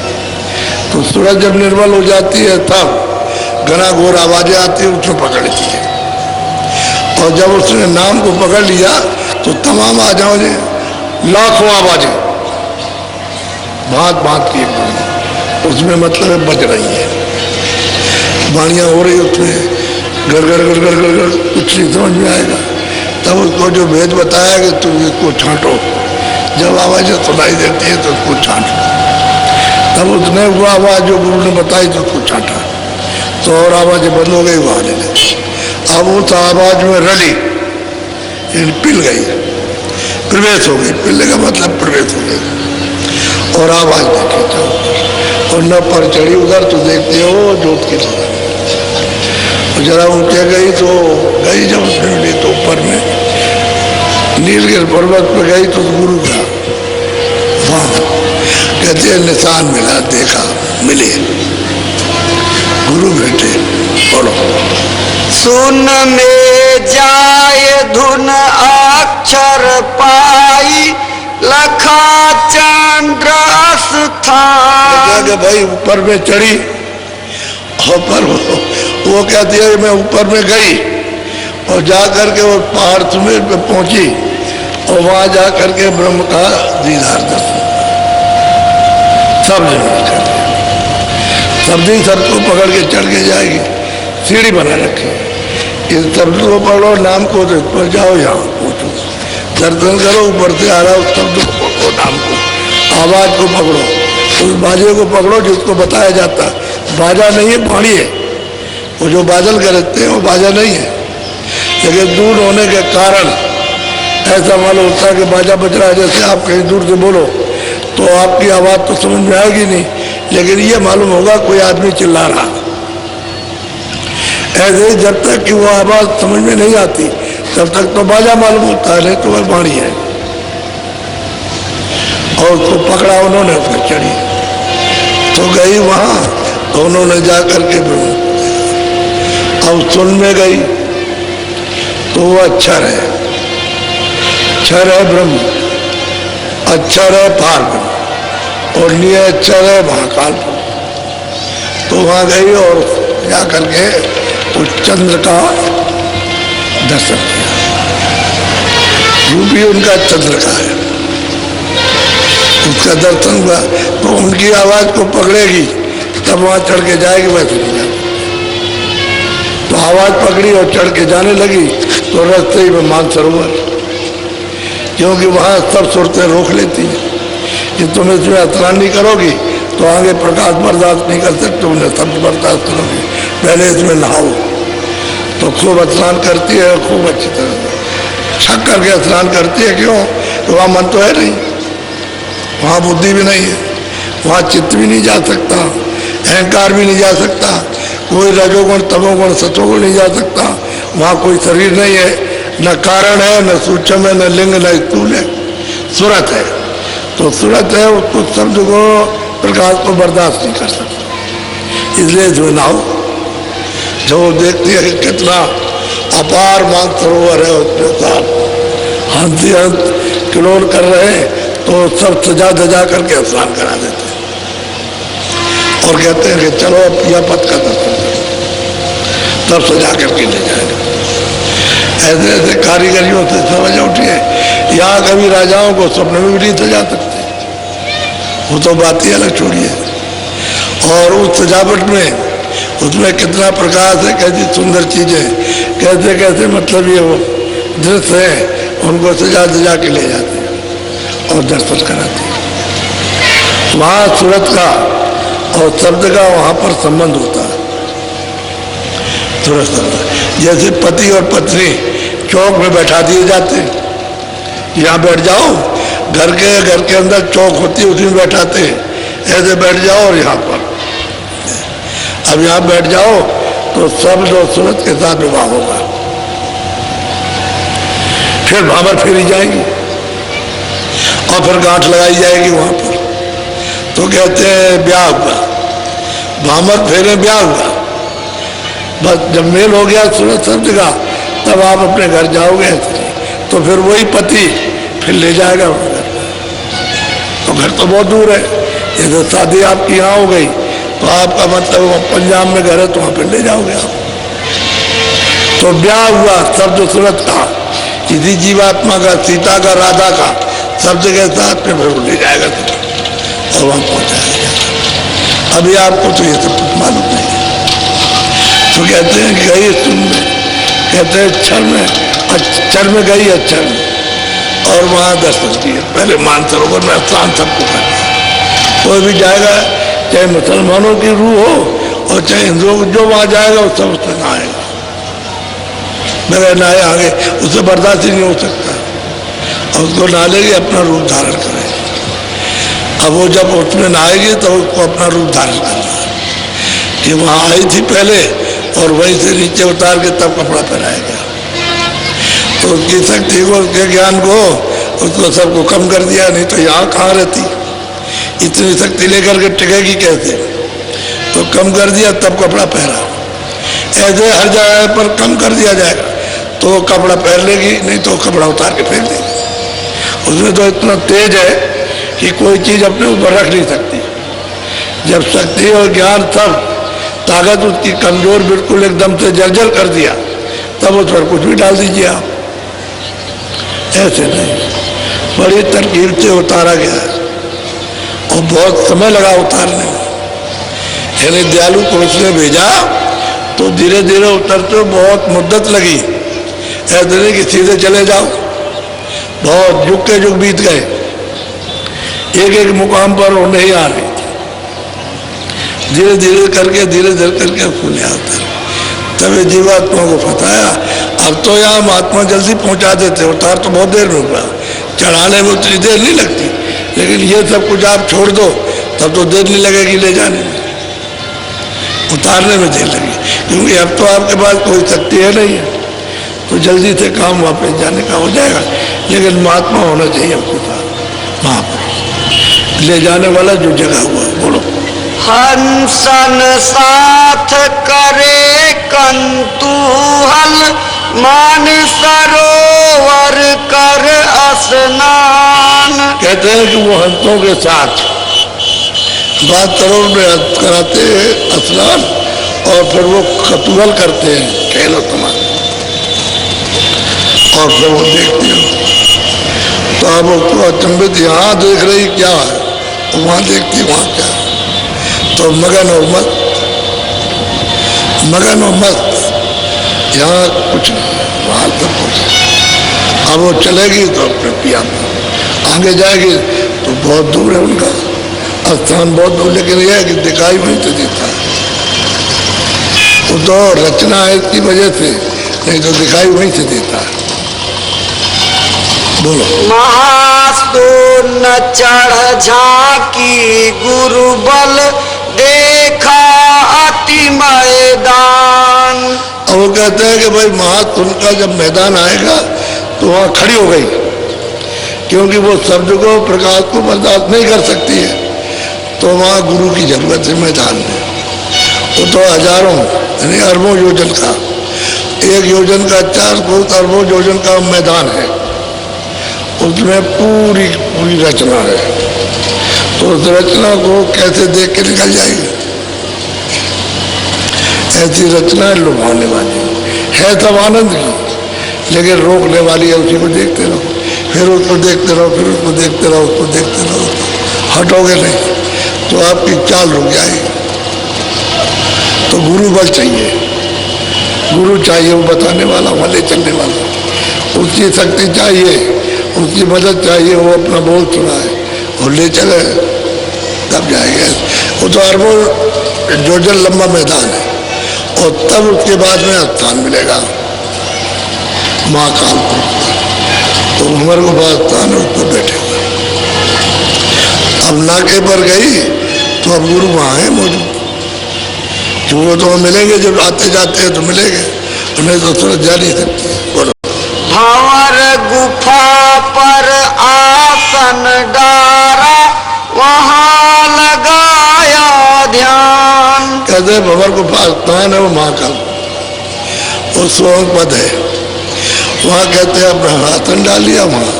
तो सूरत जब निर्मल हो जाती है तब घना घोर आवाजें आती है, उसको पकड़ती है। और जब उसने नाम को पकड़ लिया तो तमाम आवाजें, लाखों आवाजें भांत भांत की उसमें मतलब बज रही है, वाणियाँ हो रही उसमें, गड़ गड़ गड़ गड़ गड़ गड़, कुछ नहीं समझ में आएगा। तब उसको जो भेद बताया कि तुम इसको छांटो, जब आवाजें सुनाई देती है तो उसको छांटो। तब उसने वो आवाज जो गुरु ने बताई तो उसको छांटा, तो और आवाज़ें बंद हो गई, वो आने लगी। अब उस आवाज़ में रली, पिल गई, प्रवेश हो गई। पिलने का मतलब प्रवेश हो गई। और आवाज़ देखी तो और न पर चढ़ी उधर, तो देखते हो जोत की तरह। और जरा ऊँचे गई तो गई, जब उसने मिली तो ऊपर में नीलगिरी पर्वत पे गई तो गुरु का वहाँ कहते हैं निशान मिला, देखा, मिले गुरु बेटे। बोलो। सुन में जाए धुन अक्षर पाई, लखा चंद्र स्थान। भाई ऊपर में चढ़ी, और पर वो कहती है मैं ऊपर में गई और जा करके वो पहाड़ सुमेर पे पहुंची और वहां जा करके ब्रह्म का दीदार दर्शन सब सब्जी सर को पकड़ के चढ़ के जाएगी, सीढ़ी बना रखी, इस शब्द को पकड़ो, नाम को तो पर जाओ, यहाँ पहुँचो, दर्शन करो, ऊपर से आ रहा उस शब्द को पकड़ो, नाम को, आवाज को पकड़ो, उस बाजे को पकड़ो जिसको बताया जाता। बाजा नहीं है, पानी है। वो जो बादल करते हैं वो बाजा नहीं है, लेकिन दूर होने के कारण ऐसा मालूम होता है कि बाजा बज रहा है। जैसे आप कहीं दूर से बोलो तो आपकी आवाज़ तो समझ में आएगी नहीं, लेकिन ये मालूम होगा कोई आदमी चिल्ला रहा। ऐसे ही जब तक कि वो आवाज़ समझ में नहीं आती तब तक तो बाजा मालूम होता है, तो वह वाणी है। और उसको पकड़ा उन्होंने, फिर चढ़ी तो गई वहाँ, तो उन्होंने जा करके अब सुन में गई तो वो अक्षर है, क्षर है ब्रह्म, अक्षर है पार ब्रह्म, और लिए अक्षर है महाकाल। तो वहाँ गई और जा करके उस चंद्र का दर्शन किया। रूप भी उनका चंद्र का है, उसका दर्शन हुआ। तो उनकी आवाज को पकड़ेगी तब वहां चढ़ के जाएगी, वैसे नहीं जाएगी। तो आवाज पकड़ी और चढ़ के जाने लगी तो रास्ते ही में मानसरोवर, क्योंकि वहां सब सूरतें रोक लेती हैं कि तुम इसमें स्नान नहीं करोगी तो आगे प्रकाश बर्दाश्त नहीं कर सकते, उन्हें शब्द बर्दाश्त करोगी, पहले इसमें नहाओ। तो खूब स्नान करती है, खूब अच्छी तरह छक करके स्नान करती है। क्यों? तो वहाँ मन तो है नहीं, वहाँ बुद्धि भी नहीं है, वहाँ चित्त भी नहीं जा सकता, अहंकार भी नहीं जा सकता, कोई रजोगुण तमोगुण सतोगुण नहीं जा सकता। वहाँ कोई शरीर नहीं है, न कारण है, न सूक्ष्म है, न लिंग, न स्थूल है, सूरत है। तो सूरत है, उसको शब्द को प्रकाश को बर्दाश्त नहीं कर सकता, इसलिए जो नाव जो देखती है कि कितना अपार मानसरोवर है, उसके साथ हाथी हंस किलोल कर रहे हैं, तो सब सजा धजा करके स्नान करा देते हैं और कहते हैं कि चलो अब यह पथ का दर्शन करो, तब सजा करके ले जाएगा। ऐसे ऐसे कारीगरियों से समझ उठिए, यहाँ कभी राजाओं को स्वप्न में भी नहीं सजा सकते, वो तो बात ही अलग छोड़िए। और उस सजावट में उसमें कितना प्रकाश है, कैसी सुंदर चीजें, कैसे कैसे मतलब ये वो दृश्य है, उनको सजा सजा के ले जाते हैं और दर्शन कराते हैं। वहाँ सूरत का और शब्द का वहाँ पर संबंध होता है तुरंत। जैसे पति और पत्नी चौक में बैठा दिए जाते हैं, यहाँ बैठ जाओ, घर के अंदर चौक होती है, उसी में बैठाते हैं, ऐसे बैठ जाओ और यहाँ पर अब यहाँ बैठ जाओ तो शब्द और सूरत के साथ विवाह होगा। फिर भावर फेरी जाएगी और फिर गांठ लगाई जाएगी वहां पर, तो कहते हैं ब्याह हुआ, भामर फेरे ब्याह हुआ। बस जब मेल हो गया सूरत शब्द का, तब आप अपने घर जाओगे, तो फिर वही पति फिर ले जाएगा घर। तो घर तो बहुत दूर है, जैसे शादी आपकी यहाँ हो गई तो आपका मतलब पंजाब में घर है, तो वहां पर ले जाओगे आप। तो ब्याह हुआ शब्द सूरत का, किसी जीवात्मा का, सीता का, राधा का शब्द के साथ में फिर ले जाएगा और वहां पहुंचाएगा। अभी आपको तो ये सब कुछ मालूम नहीं है। तो कहते हैं कि गई सुन में, कहते हैं अक्षर में गई, अक्षर में, और वहां दर्शन किए। पहले मानसरोवर में स्नान सबको करना, कोई भी जाएगा, चाहे मुसलमानों की रूह हो और चाहे हिंदुओं को जो वहां जाएगा वो सब उसमें नहाएगा, मेरे नहाए आगे उसे बर्दाश्त ही नहीं हो सकता, और उसको नहा लेगी अपना रूप धारण करेगी। अब वो जब उसमें नहाएगी तो उसको अपना रूप धारण करना है कि वहां आई थी पहले और वहीं से नीचे उतार के तब कपड़ा पहनाएगा। तो उसकी शक्ति को, उसके ज्ञान को, उसको सबको कम कर दिया, नहीं तो यहाँ कहाँ रहती, इतनी शक्ति लेकर के टिकेगी कैसे, तो कम कर दिया तब कपड़ा पहना। ऐसे हर जगह पर कम कर दिया जाएगा तो कपड़ा पहन लेगी, नहीं तो कपड़ा उतार के फेंक देगी। उसमें तो इतना तेज है कि कोई चीज अपने ऊपर रख नहीं सकती। जब शक्ति और ज्ञान सब ताकत उसकी कमजोर बिल्कुल एकदम से जर्जर कर दिया, तब उस पर कुछ भी डाल दीजिए आप, ऐसे नहीं, बड़ी तरकीब से उतारा गया है और बहुत समय लगा उतारने में। यानी दयालु पुरुष ने भेजा तो धीरे धीरे उतरते बहुत मुद्दत लगी, ऐसे नहीं कि सीधे चले जाओ, बहुत युग के युग बीत गए, एक एक मुकाम पर वो नहीं आ रही थी, धीरे धीरे करके फूले आता। तब ये जीवात्मा को फताया। अब तो यहाँ महात्मा जल्दी पहुंचा देते, उतार तो बहुत देर में हुआ, चढ़ाने में उतनी देर नहीं लगती, लेकिन ये सब कुछ आप छोड़ दो तब तो देर नहीं लगेगी ले जाने में, उतारने में देर लगी, क्योंकि अब तो आपके पास कोई शक्ति है नहीं है, तो जल्दी से काम वापस जाने का हो जाएगा। लेकिन महात्मा होना चाहिए आपके पास, महापुरुष ले जाने वाला जो जगह हुआ। बोलो। हंसन साथ करे कंतूहल, मान सरोवर कर स्नान। कहते हैं कि वो हंसों के साथ बात सरोवर में कराते हैं स्नान, और फिर वो कतूहल करते हैं खेलो तमाम, और फिर वो देखते हैं तो अब उसको अचंभित, यहाँ देख रही क्या है, वहाँ देखती वहाँ क्या है, तो मगन और मस्त, यहाँ कुछ नहीं, वहाँ सब कुछ। अब वो चलेगी तो अपने पिया आगे जाएगी तो बहुत दूर है उनका स्थान, बहुत दूर, लेकिन यह है कि दिखाई वहीं से देता है। वो तो रचना है इसकी वजह से, नहीं तो दिखाई वहीं से देता है। बोलो। महासून चढ़ झांकी गुरु बल, देखा अति मैदान। और वो कहते हैं कि भाई महासून का जब मैदान आएगा तो वहाँ खड़ी हो गई, क्योंकि वो शब्द को, प्रकाश को बर्दाश्त नहीं कर सकती है, तो वहाँ गुरु की जरूरत है मैदान में। वो तो हजारों यानी अरबों योजन का, एक योजन का 4 अरबों योजन का मैदान है, उसमें पूरी रचना है। तो उस रचना को कैसे देख के निकल जाएगी, ऐसी रचना है लुभाने वाली है, सब आनंद की, लेकिन रोकने वाली है। उसी को देखते रहो, फिर उसको देखते रहो, फिर उसको देखते रहो, उसको देखते रहो, हटोगे नहीं तो आपकी चाल रुक जाएगी। तो गुरु बल चाहिए, गुरु चाहिए, वो बताने वाला, वो ले चलने वाला, उसकी शक्ति चाहिए, उसकी मदद चाहिए, वो अपना बोल सुनाए और ले चले, तब जाएंगे। वो तो अरबों योजन लंबा मैदान है, और तब उसके बाद में स्थान मिलेगा महाकाल को, तो उमर को बाद स्थान उस पर बैठे हुए। अब नाके पर गई तो अब गुरु वहाँ है मौजूद, वो तो मिलेंगे, जब आते जाते हैं तो मिलेंगे, उन्हें तो सूरत जा नहीं सकती। बोलो। भंवर गुफा पर आसन डारा, वहाँ लगाया ध्यान। कहते हैं भंवर गुफा स्थान है वो महाकाल, वो स्वयं पद है, वहाँ कहते हैं अपना आसन डाल लिया, वहाँ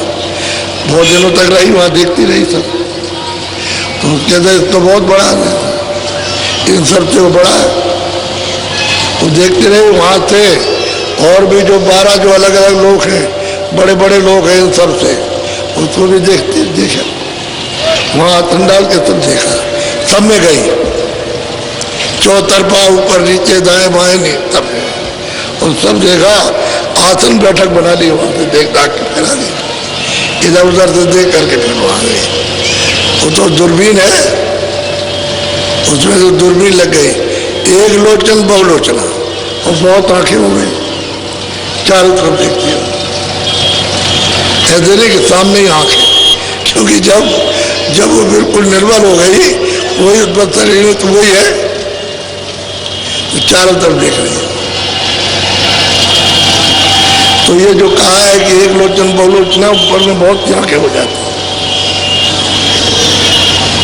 बहुत दिनों तक रही, वहाँ देखती रही सब। तो कहते हैं तो बहुत बड़ा है, इन सब से वो बड़ा है, वो देखते रहे। वहाँ से और भी जो 12 जो अलग अलग लोग हैं, बड़े बड़े लोग हैं, इन सब से उसको भी देखा, वहाँ आसन डाल के सब देखा, सब में गई, चौतरफा ऊपर नीचे दाएं बाएं नहीं, सब और सब देखा, आसन बैठक बना ली, वहाँ से देख दाख के फैला दी, इधर उधर से देख करके फिर वहाँ गई। वो तो दूरबीन है, उसमें तो दूरबीन लग गई एक लोचन बहुलोचना, और बहुत आंखें हो गई, चारों तरफ देखती है। ऐसे नहीं कि सामने ही आंख है, क्योंकि जब वो बिल्कुल निर्बल हो गई, वही शरीर तो वही है, तो चारों तरफ देख रही है। तो ये जो कहा है कि एक लोचन बहुलोचना, ऊपर में बहुत सी आंखें हो जाती हैं।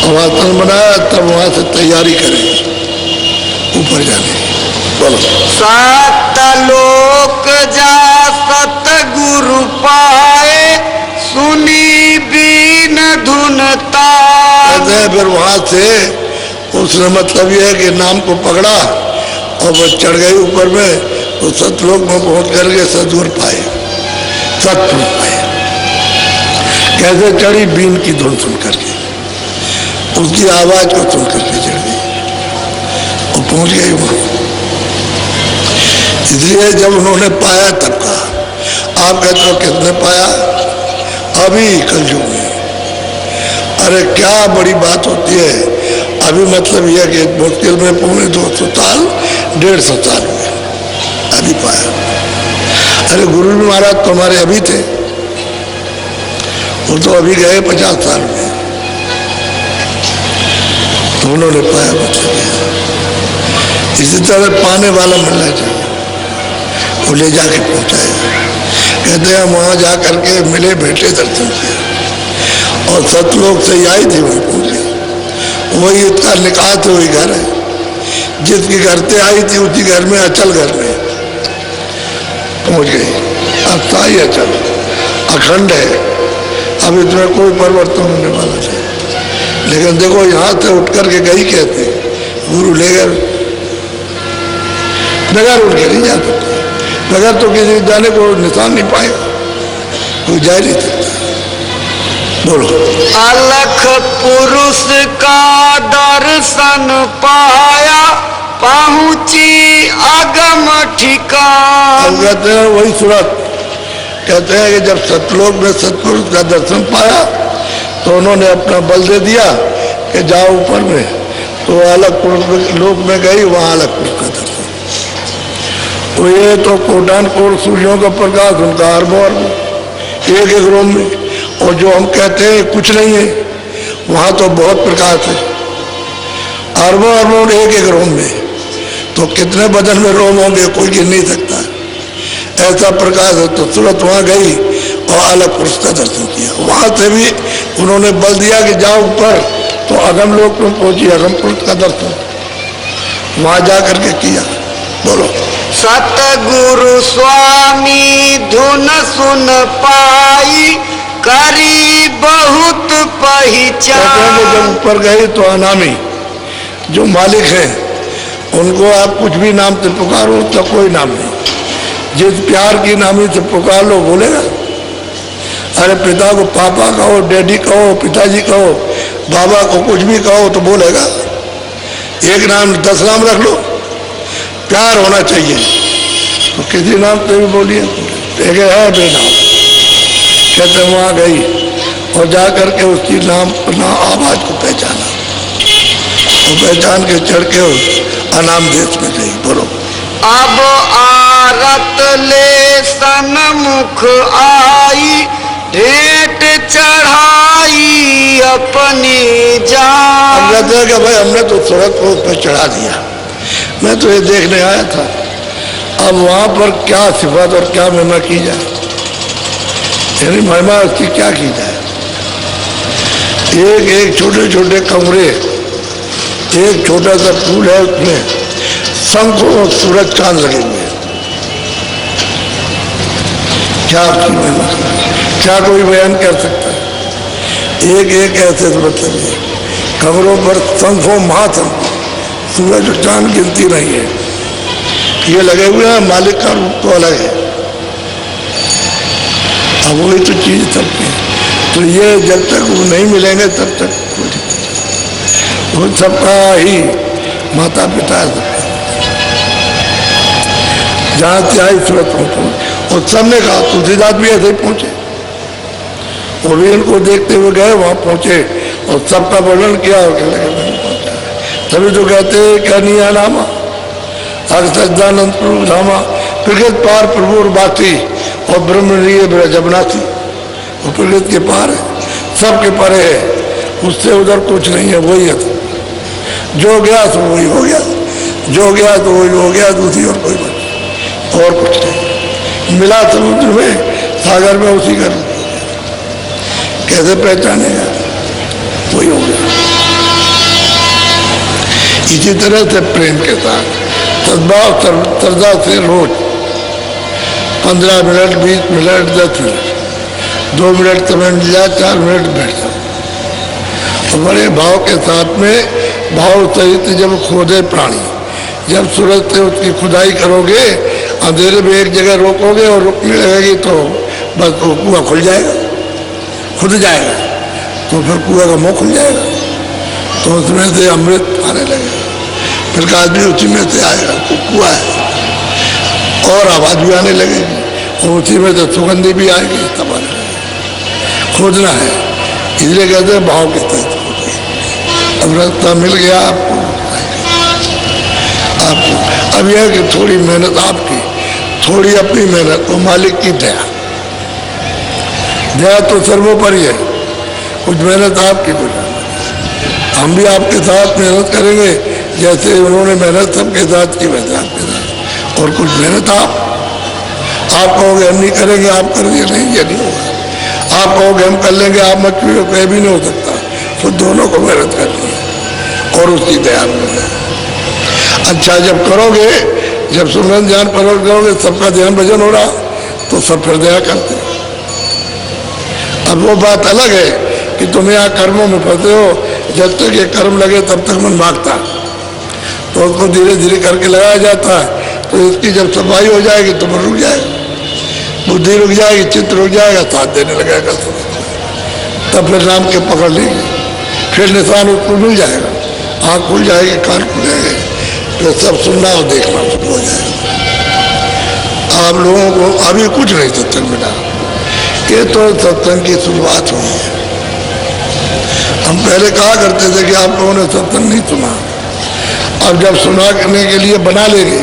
और आसन बनाया, तब वहां से तैयारी करें ऊपर जाने। बोलो। सतलोक जा सतगुरु पाए, सुनी बीन धुनता। कहते हैं फिर वहां से उसने मतलब यह है कि नाम को पकड़ा और वो चढ़ गई ऊपर में, तो सतलोक में पहुंच करके सतगुरु पाए, सतपुरुष पाए। कैसे चढ़ी? बीन की धुन सुन करके, उसकी आवाज को सुन करके चढ़ गई और पहुंच गई वहां। इसलिए जब उन्होंने पाया तब कहा। आप कहते हो किसने पाया? अभी कलयुग में। अरे क्या बड़ी बात होती है। अभी मतलब यह कि मुश्किल में 250 साल 150 साल हुए, अभी पाया। अरे गुरु महाराज तो हमारे अभी थे, वो तो अभी गए 50 साल में, तो उन्होंने पाया मतलब। इसी तरह पाने वाला मिलना चाहिए, वो ले जाके पहुंचाएगा। कहते हैं वहां जा करके मिले, बैठे, दर्शन किया, और सतलोक से आई थी वहीं पहुंच गई। वही इसका निकाह से वही घर है, जिसके घर से आई थी उसी घर में, अचल घर में पहुंच गई। अस्थायी अचल अखंड है, अब इसमें कोई परिवर्तन होने वाला नहीं। लेकिन देखो यहाँ से उठ करके गई, कहते गुरु ले गए, बगैर उठ के नहीं जा सकते, बगैर तो किसी जाने को निशान नहीं पाएगा, कोई जा नहीं सकता। बोलो। अलख पुरुष का दर्शन पाया, पहुंची अगम ठिकान। अब कहते हैं वही सूरत, कहते हैं कि जब सतलोक में सतपुरुष का दर्शन पाया तो उन्होंने अपना बल दे दिया कि जाओ ऊपर में, तो अलग पुरुष लोक में गई, वहां अलग पुरुष का दर्शन। तो ये तो कोटान कोट सूर्यों का प्रकाश, उनका अरबों अरबों एक एक रूम में, और जो हम कहते हैं कुछ नहीं है, वहां तो बहुत प्रकाश है, अरबों अरबों एक एक रूम में। तो कितने बदन में रोम होंगे कोई गिन नहीं सकता, ऐसा प्रकाश है। तो तुरंत वहां गई और अलग पुरुष का दर्शन किया। वहां से भी उन्होंने बल दिया कि जाओ ऊपर, तो अगम लोक में पहुंची, अगम पुरुष का दर्शन वहां जा करके किया। बोलो। सतगुरु स्वामी धुन सुन पाई, करी बहुत पहचान। जब ऊपर गए तो अनामी जो मालिक है, उनको आप कुछ भी नाम से पुकारो तो कोई नाम नहीं, जिस प्यार की नामी से पुकार लो बोलेगा। अरे पिता को पापा कहो, डैडी कहो, पिताजी कहो, बाबा को कुछ भी कहो तो बोलेगा। एक नाम 10 नाम रख लो, प्यार होना चाहिए, तो किसी नाम से भी बोलिए, एक है बेनाम। कहते वहां गई और जा करके उसकी नाम आवाज को पहचाना, और पहचान के चढ़ के अनाम देश में गई। बोलो। अब आरत ले सन्मुख आई, भेंट चढ़ाई अपनी जान। हम कहते हैं कि भाई हमने तो सूरत को उस पर चढ़ा दिया, मैं तो ये देखने आया था, अब वहां पर क्या सिफत और क्या महिमा की जाए, यानी महिमा उसकी क्या की जाए। एक एक छोटे छोटे कमरे, एक छोटा सा फूल है, उसमें शंख और सूरज चांद लगे हुए हैं। क्या उसकी महिमा, क्या कोई बयान कर सकता है। एक एक ऐसे तो मतलब है, कमरों पर शंखों महाशंख, सूरज और चांद गिनती नहीं है, ये लगे हुए हैं। मालिक का रूप तो अलग है, अब वही तो चीज सबकी है। तो ये जब तक वो नहीं मिलेंगे तब तक वो सबका ही माता पिता है। जहां से आई सूरत पहुंचे, और सबने कहा तुलसीदास भी ऐसे ही पहुंचे, वो भी इनको देखते हुए गए, वहां पहुंचे और सबका वर्णन किया और कहने लगे मैंने पहुंचा। तभी तो कहते हैं क्या नहीं है नामा, हर सच्चिदानंद प्रभु धामा प्रकृत पार प्रभु और बाती और ब्रह्मणीय ब्रजबनाथी। वो प्रकृत के पार है, सबके परे है, उससे उधर कुछ नहीं है, वही है। जो गया तो वही हो गया, जो गया तो वही हो गया, दूसरी और कोई बात और कुछ नहीं। मिला समुद्र में, सागर में, उसी का रूप। कैसे पहचानेगा? वही हो गया। इसी तरह से प्रेम के साथ सद्भाव श्रद्धा से रोज 15 मिनट, 20 मिनट, 10 मिनट, 2 मिनट समय मिल जाए, 4 मिनट बैठ जाओ। तो बड़े भाव के साथ में, भाव सहित जब खोदे प्राणी, जब सूरज से उसकी खुदाई करोगे, अंधेरे में एक जगह रोकोगे और रुकने लगेगी तो बस वो कुआं खुल जाएगा, खुद जाएगा, तो फिर कुआं का मुंह खुल जाएगा, तो उसमें से अमृत आने लगेगा। फिर का आदमी उसी में से आएगा, कुआं है, और आवाज भी आने लगेगी, और उसी में से सुगंधी भी आएगी, तब आने लगेगी। खोदना है, इसलिए कहते हैं भाव के तहत। अब रास्ता मिल गया आपको, अब यह कि थोड़ी मेहनत आपकी, थोड़ी अपनी मेहनत, वो मालिक की दया। दया तो सर्वोपरि है, कुछ मेहनत आपकी कुछ। हम भी आपके साथ मेहनत करेंगे, जैसे उन्होंने मेहनत सबके साथ की, वैसे आपके साथ। और कुछ मेहनत आप कहोगे हम नहीं करेंगे, आप कर दिए, नहीं, ये नहीं होगा। आप कहोगे हम कर लेंगे, आप मत कहिए, कहीं भी नहीं हो सकता। तो दोनों को मेहनत करनी है और उसकी दया में। अच्छा जब करोगे, जब सुमरन ध्यान करोगे, सबका ध्यान भजन हो रहा, तो सब फिर दया करते हैं। अब वो बात अलग है कि तुम यहाँ कर्मों में फंसे हो, जब तक ये कर्म लगे तब तक मन भागता, तो उसको धीरे धीरे करके लगाया जाता है। तो इसकी जब सफाई हो जाएगी तो मन रुक जाएगा, बुद्धि रुक जाएगी, चित्त रुक जाएगा, साथ देने लगेगा, तब फिर राम के पकड़ लेंगे, फिर निशान उसको मिल जाएगा, आँख खुल जाएगी, कान खुल जाएंगे, फिर सब सुनना और देखना शुरू हो जाएगा। आप लोगों को अभी कुछ नहीं सत्संग मिला, ये तो सत्संग की शुरुआत हुई है। हम पहले कहा करते थे कि आप लोगों ने सत्संग नहीं सुना, अब जब सुना करने के लिए बना लेंगे,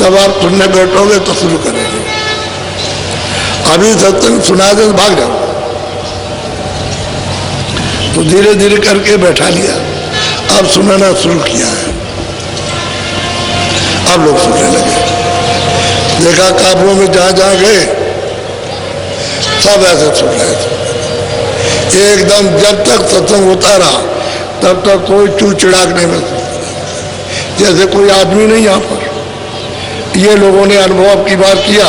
तब आप सुनने बैठोगे तो शुरू करेंगे। अभी सत्संग सुना दे तो भाग जाओ, तो धीरे धीरे करके बैठा लिया, अब सुनाना शुरू किया है, अब लोग सुनने लगे। देखा काबरों में जहां जहां गए सब ऐसे सुन रहे थे एकदम। जब तक सत्संग होता रहा तब तक कोई चू चिड़ाकने में, जैसे कोई आदमी नहीं यहाँ पर। ये लोगों ने अनुभव की बार किया,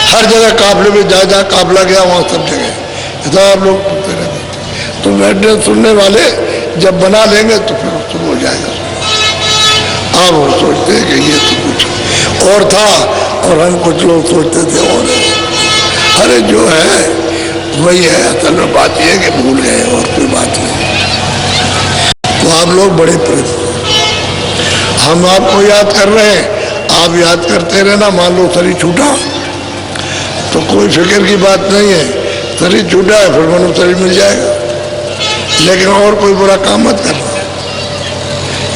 हर जगह काफले में जहाँ जहाँ काफला गया वहाँ सब जगह सब लोग सुनते रहे। तो बैठने सुनने वाले जब बना लेंगे तो फिर शुरू हो जाएगा। अब वो सोचते हैं कि ये तो कुछ और था, और हम कुछ लोग सोचते थे और, अरे जो है वही है। असल में बात यह है कि भूल गए और कोई बात नहीं। तो आप लोग बड़े प्रेम, हम आपको याद कर रहे हैं, आप याद करते रहना। मान लो शरीर छूटा तो कोई फिक्र की बात नहीं है, शरीर छूटा है फिर मनु शरीर मिल जाएगा, लेकिन और कोई बुरा काम मत करना,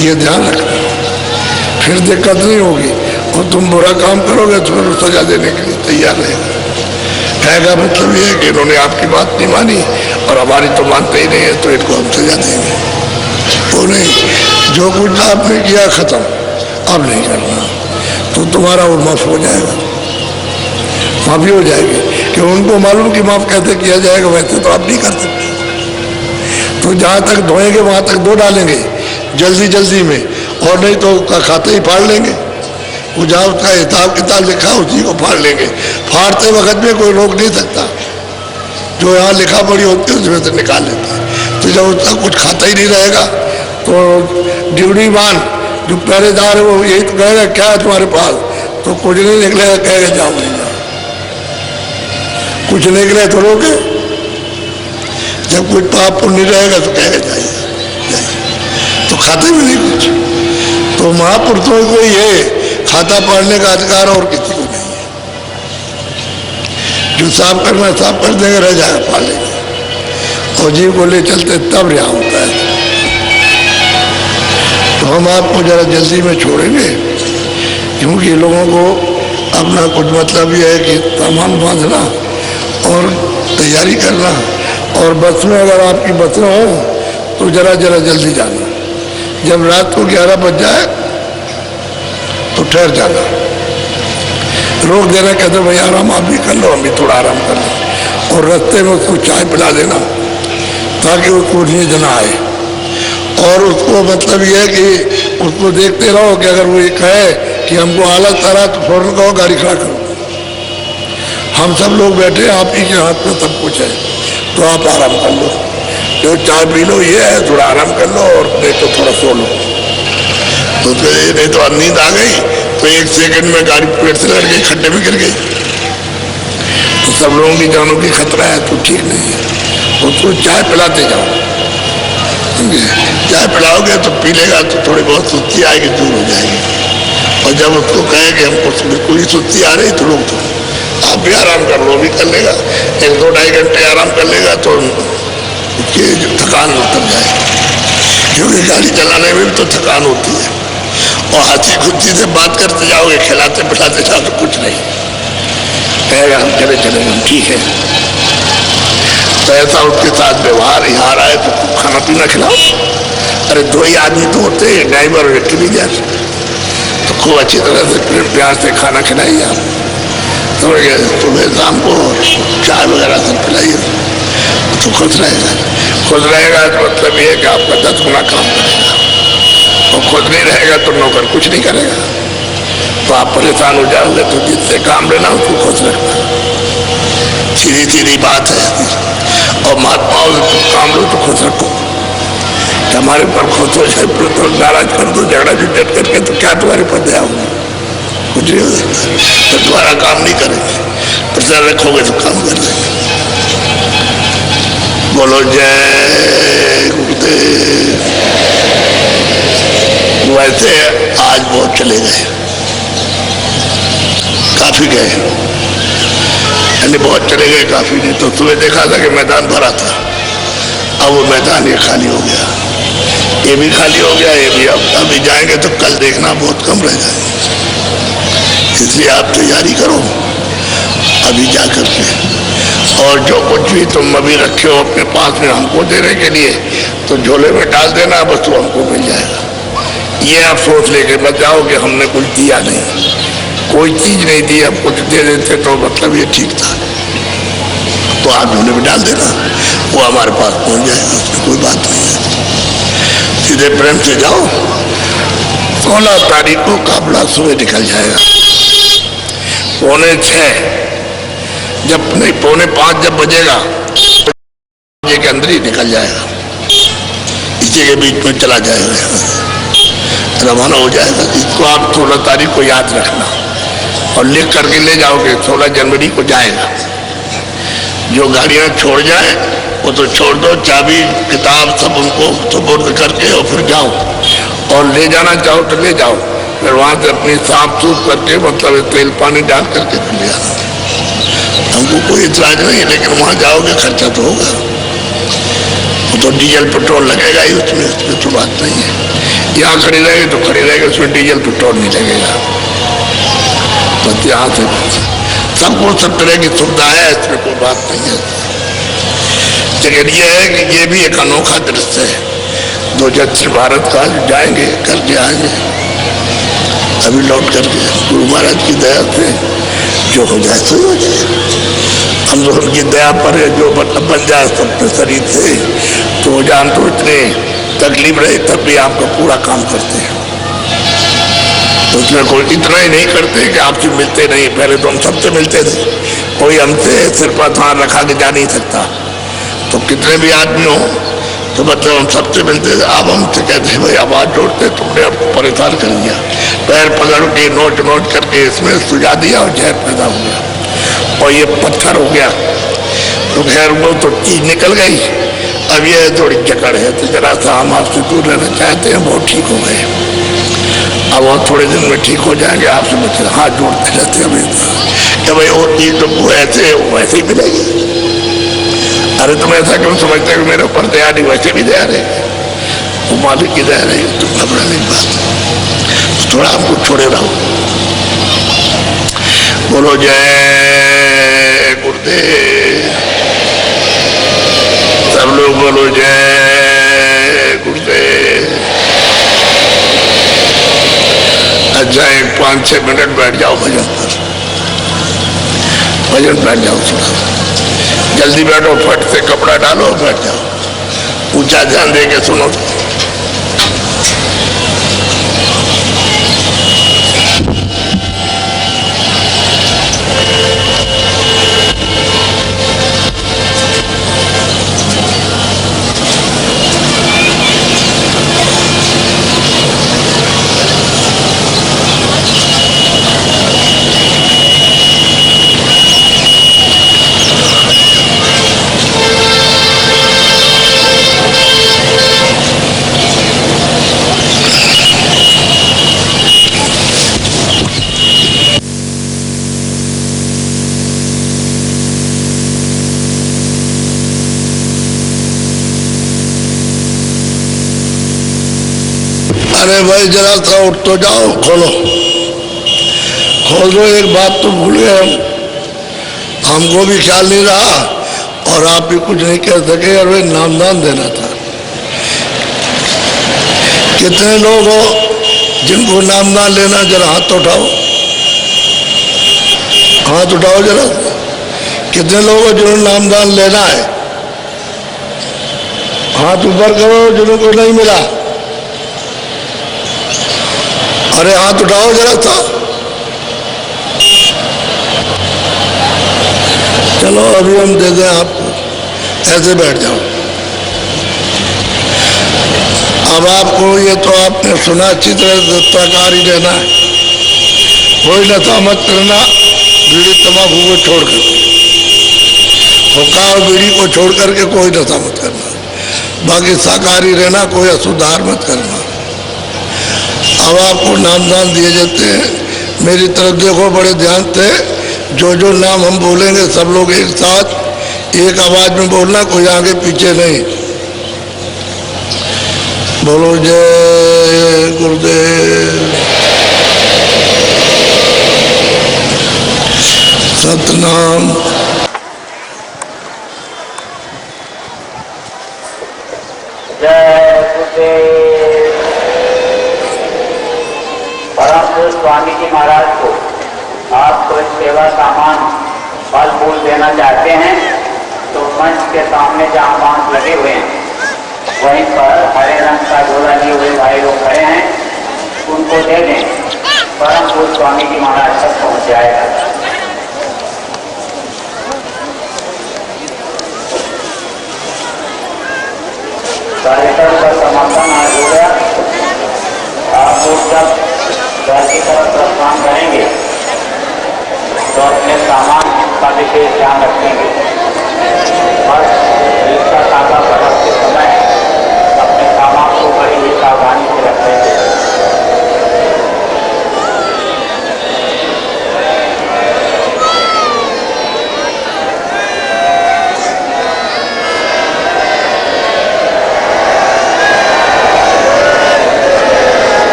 ये ध्यान रखना, फिर दिक्कत नहीं होगी। और तुम बुरा काम करोगे तो फिर सजा देने के लिए तैयार रहेगा। कहेगा मतलब ये है कि इन्होंने आपकी बात नहीं मानी और हमारी तो मानते ही नहीं है, तो इनको हम सजा देंगे। वो नहीं, जो कुछ आपने किया खत्म, अब नहीं करना, तो तुम्हारा वो माफ हो जाएगा, माफी हो जाएगी। कि उनको मालूम कि माफ कैसे किया जाएगा, वैसे तो आप नहीं कर सकते। तो जहाँ तक धोएंगे वहाँ तक धो डालेंगे जल्दी जल्दी में, और नहीं तो खाते ही फाड़ लेंगे। वो जहाँ उसका हिसाब किताब लिखा उसी को फाड़ लेंगे। फाड़ते वक्त में कोई रोक नहीं सकता, जो यहाँ लिखा पड़ी होती है उसमें से निकाल लेते हैं। तो जब उसका कुछ खाता ही नहीं रहेगा तो ड्यूटी मान जो पहरेदार है वो यही तो कहेगा क्या है तुम्हारे पास, तो कुछ नहीं निकलेगा, कहेगा जाओ नहीं जाओ। कुछ निकले तो रोके, जब कुछ पाप पुण्य रहेगा तो कहेगा जाइए जाइए, तो खाते भी नहीं कुछ। तो महापुरुषों को ये खाता पाड़ने का अधिकार और किसी को नहीं है। जो साफ करना साफ कर देंगे, रह जाएगा पाल लेंगे, और जीव को ले चलते तब रिहा होता है। तो तो हम आपको ज़रा जल्दी में छोड़ेंगे, क्योंकि लोगों को अपना कुछ मतलब यह है कि सामान बांधना और तैयारी करना, और बस में अगर आपकी बसें हों तो ज़रा जल्दी जाना। जब रात को 11 बज जाए तो ठहर जाना, रोक देना, कहते भाई आराम आप भी कर लो, हम भी थोड़ा आराम कर लो, और रास्ते में उसको चाय पिला देना ताकि उसको नींद ना आए। और उसको मतलब यह है कि उसको देखते रहो कि अगर वो ये कहे कि हमको हालत आ रहा तो फौरन कहो गाड़ी खड़ा करो, हम सब लोग बैठे हैं, आप ही के हाथ में सब कुछ है, तो आप आराम कर लो, जो चाय पी लो, ये है थोड़ा आराम कर लो, और नहीं तो थोड़ा सो लो। तो नहीं तो नींद आ गई तो 1 सेकंड में गाड़ी पेड़ से लड़ गई, खड्डे में गिर गई, तो सब लोगों की जानों की खतरा है, तो ठीक नहीं है। उसको चाय पिलाते जाओ, चाय पिलाओगे तो पी लेगा, तो थोड़ी बहुत सुस्ती आएगी, दूर हो जाएगी। और जब उसको कहेंगे हमको बिल्कुल ही सुस्ती आ रही, तो लोग तो आप भी आराम कर लो, भी कर लेगा, 1-2-2.5 घंटे आराम कर लेगा तो उसकी थकान उतर जाएगी, क्योंकि गाड़ी चलाने में भी तो थकान होती है। और हंसी खुशी से बात करते जाओगे, खिलाते पिलाते जाओ तो कुछ नहीं कहेगा, हम चले हम ठीक है। तो ऐसा उसके साथ व्यवहार, यहाँ आए तो खाना पीना खिलाओ। अरे 2 ही आदमी तो होते हैं, ड्राइवर और इंटेलिजेंस, तो खूब अच्छी तरह से प्रेम प्यार से खाना खिलाइए आप, तो सुबह शाम को चाय वगैरह सब पिलाइए, तो खुश रहेगा। खुश रहेगा तो मतलब ये है कि आपका 10 गुना काम करेगा, और खुश नहीं रहेगा तो नौकर कुछ नहीं करेगा। तो आप परेशान हो जाओगे, तो जिससे काम लेना उसको खुश रखना, सीधी बात है। और महात्माओं से काम लो तो खुश रखो, कि हमारे पर खुश हो जाए, तो नाराज कर दो, झगड़ा झुझट करके, तो क्या तुम्हारे पर दया होगी, कुछ नहीं हो सकता। तो तुम्हारा काम नहीं करेंगे, प्रचार रखोगे तो काम कर देंगे। बोलो जय गुरुदेव। वैसे आज बहुत चले गए, काफी गए, यानी बहुत चले गए, काफी नहीं। तो सुबह देखा था कि मैदान भरा था, अब वो मैदान ये खाली हो गया, ये भी खाली हो गया, ये भी। अब अभी जाएंगे तो कल देखना बहुत कम रह जाएंगे, इसलिए आप तैयारी करो अभी जा करके। और जो कुछ भी तुम अभी रखे हो अपने पास में हमको देने के लिए, तो झोले में डाल देना, बस वो हमको मिल जाएगा। ये आप सोच लेके मत जाओ कि हमने कुछ दिया नहीं, कोई चीज नहीं दी, अब कुछ दे देते तो मतलब ये ठीक था, तो आप झोले में डाल देना, वो हमारे पास पहुंच जाएगा, उसमें कोई बात नहीं है। सीधे प्रेम से जाओ। 16 तारीख को काफला सुबह निकल जाएगा, 4:45 जब नहीं 4:45 जब बजेगा तो के अंदर ही निकल जाएगा, इसी के बीच में चला जाएगा, रवाना हो जाएगा। इसको आप 16 तारीख को याद रखना और लिख करके ले जाओगे, 16 जनवरी को जाएगा। जो गाड़ियां छोड़ जाए वो तो छोड़ दो, चाबी किताब सब उनको सुपुर्द करके और फिर जाओ, और ले जाना चाहो तो ले जाओ, फिर वहां से अपनी साफ सूफ करके मतलब तेल पानी डाल करके फिर ले आना। हमको कोई इतराज नहीं है, लेकिन वहां जाओगे खर्चा तो होगा, वो तो डीजल पेट्रोल लगेगा ही उसमें तो बात नहीं है। यहाँ खड़ी रहेगी तो खड़ी रहेगी, उसमें डीजल पेट्रोल नहीं लगेगा। बस यहाँ से सबको सब तरह की सुविधा है, इसमें कोई बात नहीं है। लेकिन ये है कि ये भी एक अनोखा दृश्य है। 2000 भारत का जाएंगे, करके आएंगे, अभी लौट करके गुरु महाराज की दया से जो हो जाए सो हो जाए। हम लोग उनकी दया पर है, जो मतलब बन जाए सबके शरीर से, तो जान तो इतने तकलीफ रहे तब भी आपका पूरा काम करते हैं। तो उसमें कोई इतना ही नहीं करते कि आपसे मिलते नहीं, पहले तो हम सबसे मिलते थे, कोई हमसे सिर पर हाथ रखा के जा नहीं सकता, तो कितने भी आदमी हो तो मतलब हम सबसे मिलते थे। अब हमसे कहते हैं भाई आवाज जोड़ते, तुमने आपको परेशान कर दिया, पैर पकड़ के नोट करके इसमें सुझा दिया और जहर पैदा हो गया और ये पत्थर हो गया। तो खैर वो तो चीज निकल गई, अब ये थोड़ी जकड़ है, तो जरा सा हम आपसे दूर रहना चाहते हैं। बहुत ठीक हो गए, अब वो थोड़े दिन में ठीक हो जाएंगे। आपसे बच्चे हाथ जोड़ते रहते हैं हमेशा कि भाई वो चीज तो ऐसे वैसे ही मिलेगी। अरे तुम ऐसा क्यों समझते हो मेरे ऊपर दया नहीं, वैसे भी दया रहे। वो मालिक की रह रही है, तुम घबराने की बात है, थोड़ा आपको छोड़े रहो। बोलो जय गुरुदेव, सब लोग बोलो जय गुरुदेव। अच्छा, एक 5-6 मिनट बैठ जाओ भजन पर, भजन बैठ जाओ, थोड़ा जल्दी बैठो, फट से कपड़ा डालो, बैठ जाओ, ऊंचा ध्यान दे के सुनो। अरे भाई जरा सा उठ तो जाओ, खोलो खोल दो। एक बात तो भूल गए हम, हमको भी ख्याल नहीं रहा और आप भी कुछ नहीं कह सके। अरे नामदान देना था। कितने लोग हो जिनको नामदान लेना, जरा हाथ उठाओ, हाथ उठाओ जरा। कितने लोग हो जिन्होंने नामदान लेना है? हाथ ऊपर करो जिनको नहीं मिला। अरे हाथ उठाओ जरा सा। चलो अभी हम दे दें आपको, ऐसे बैठ जाओ। अब आपको ये तो आपने सुना, अच्छी तरह सत्ताकार ही रहना है, कोई नशा मत करना, बीड़ी तंबाकू को छोड़कर, हुक्का और बीड़ी को छोड़ करके कोई नशा मत करना। बाकी शाकाहारी रहना, कोई अशुद्ध आहार मत करना। अब आपको नामदान दिए जाते हैं। मेरी तरफ देखो बड़े ध्यान से। जो जो नाम हम बोलेंगे सब लोग एक साथ एक आवाज में बोलना, कोई आगे पीछे नहीं। बोलो जय गुरुदेव, सतनाम। जय गुरुदेव। परम पूज्य स्वामी जी महाराज को आप कोई सेवा सामान फल फूल देना चाहते हैं तो मंच के सामने जहाँ बांस लगे हुए हैं वहीं पर हरे रंग का झोला लिए हुए भाई लोग खड़े हैं, उनको दे दें। परम पूज्य स्वामी जी महाराज तक पहुँच जाएगा। कार्यक्रम का समापन आज हो गया। आप लोग जब घर की तरफ प्रस्थान करेंगे तो अपने सामान का विशेष ध्यान रखेंगे और रिक्शा ताला पकड़ते समय अपने सामान को बड़ी ही सावधानी से रखेंगे।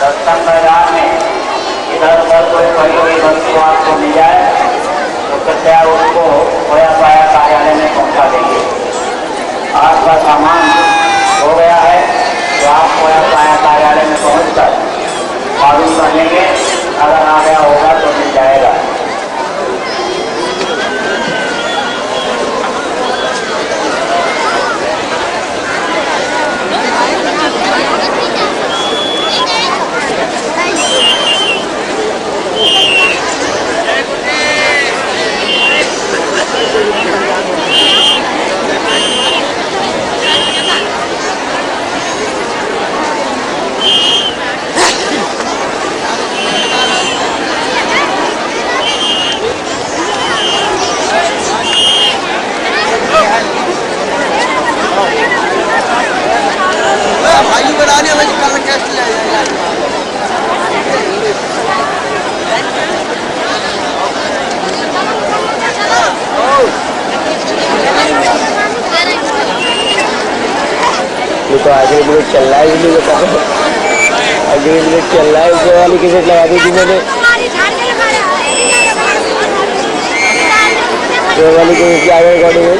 सत्संग मैदान में इधर उधर कोई पड़ी हुई वस्तु आपको मिल जाए तो कृपया उसको खोया पाया कार्यालय में पहुंचा देंगे। आपका सामान हो गया है तो आप खोया पाया कार्यालय में पहुंचकर मालूम कर लेंगे, अगर आ गया होगा तो मिल जाएगा। ये तो आगे मिनट चल रहा है, इसलिए बता रहा हूँ। आगे मिनट चल रहा है, ऊपर वाली की सेट लगा दी थी मैंने, ऊपर वाली की सेट आगे रिकॉर्डिंग है।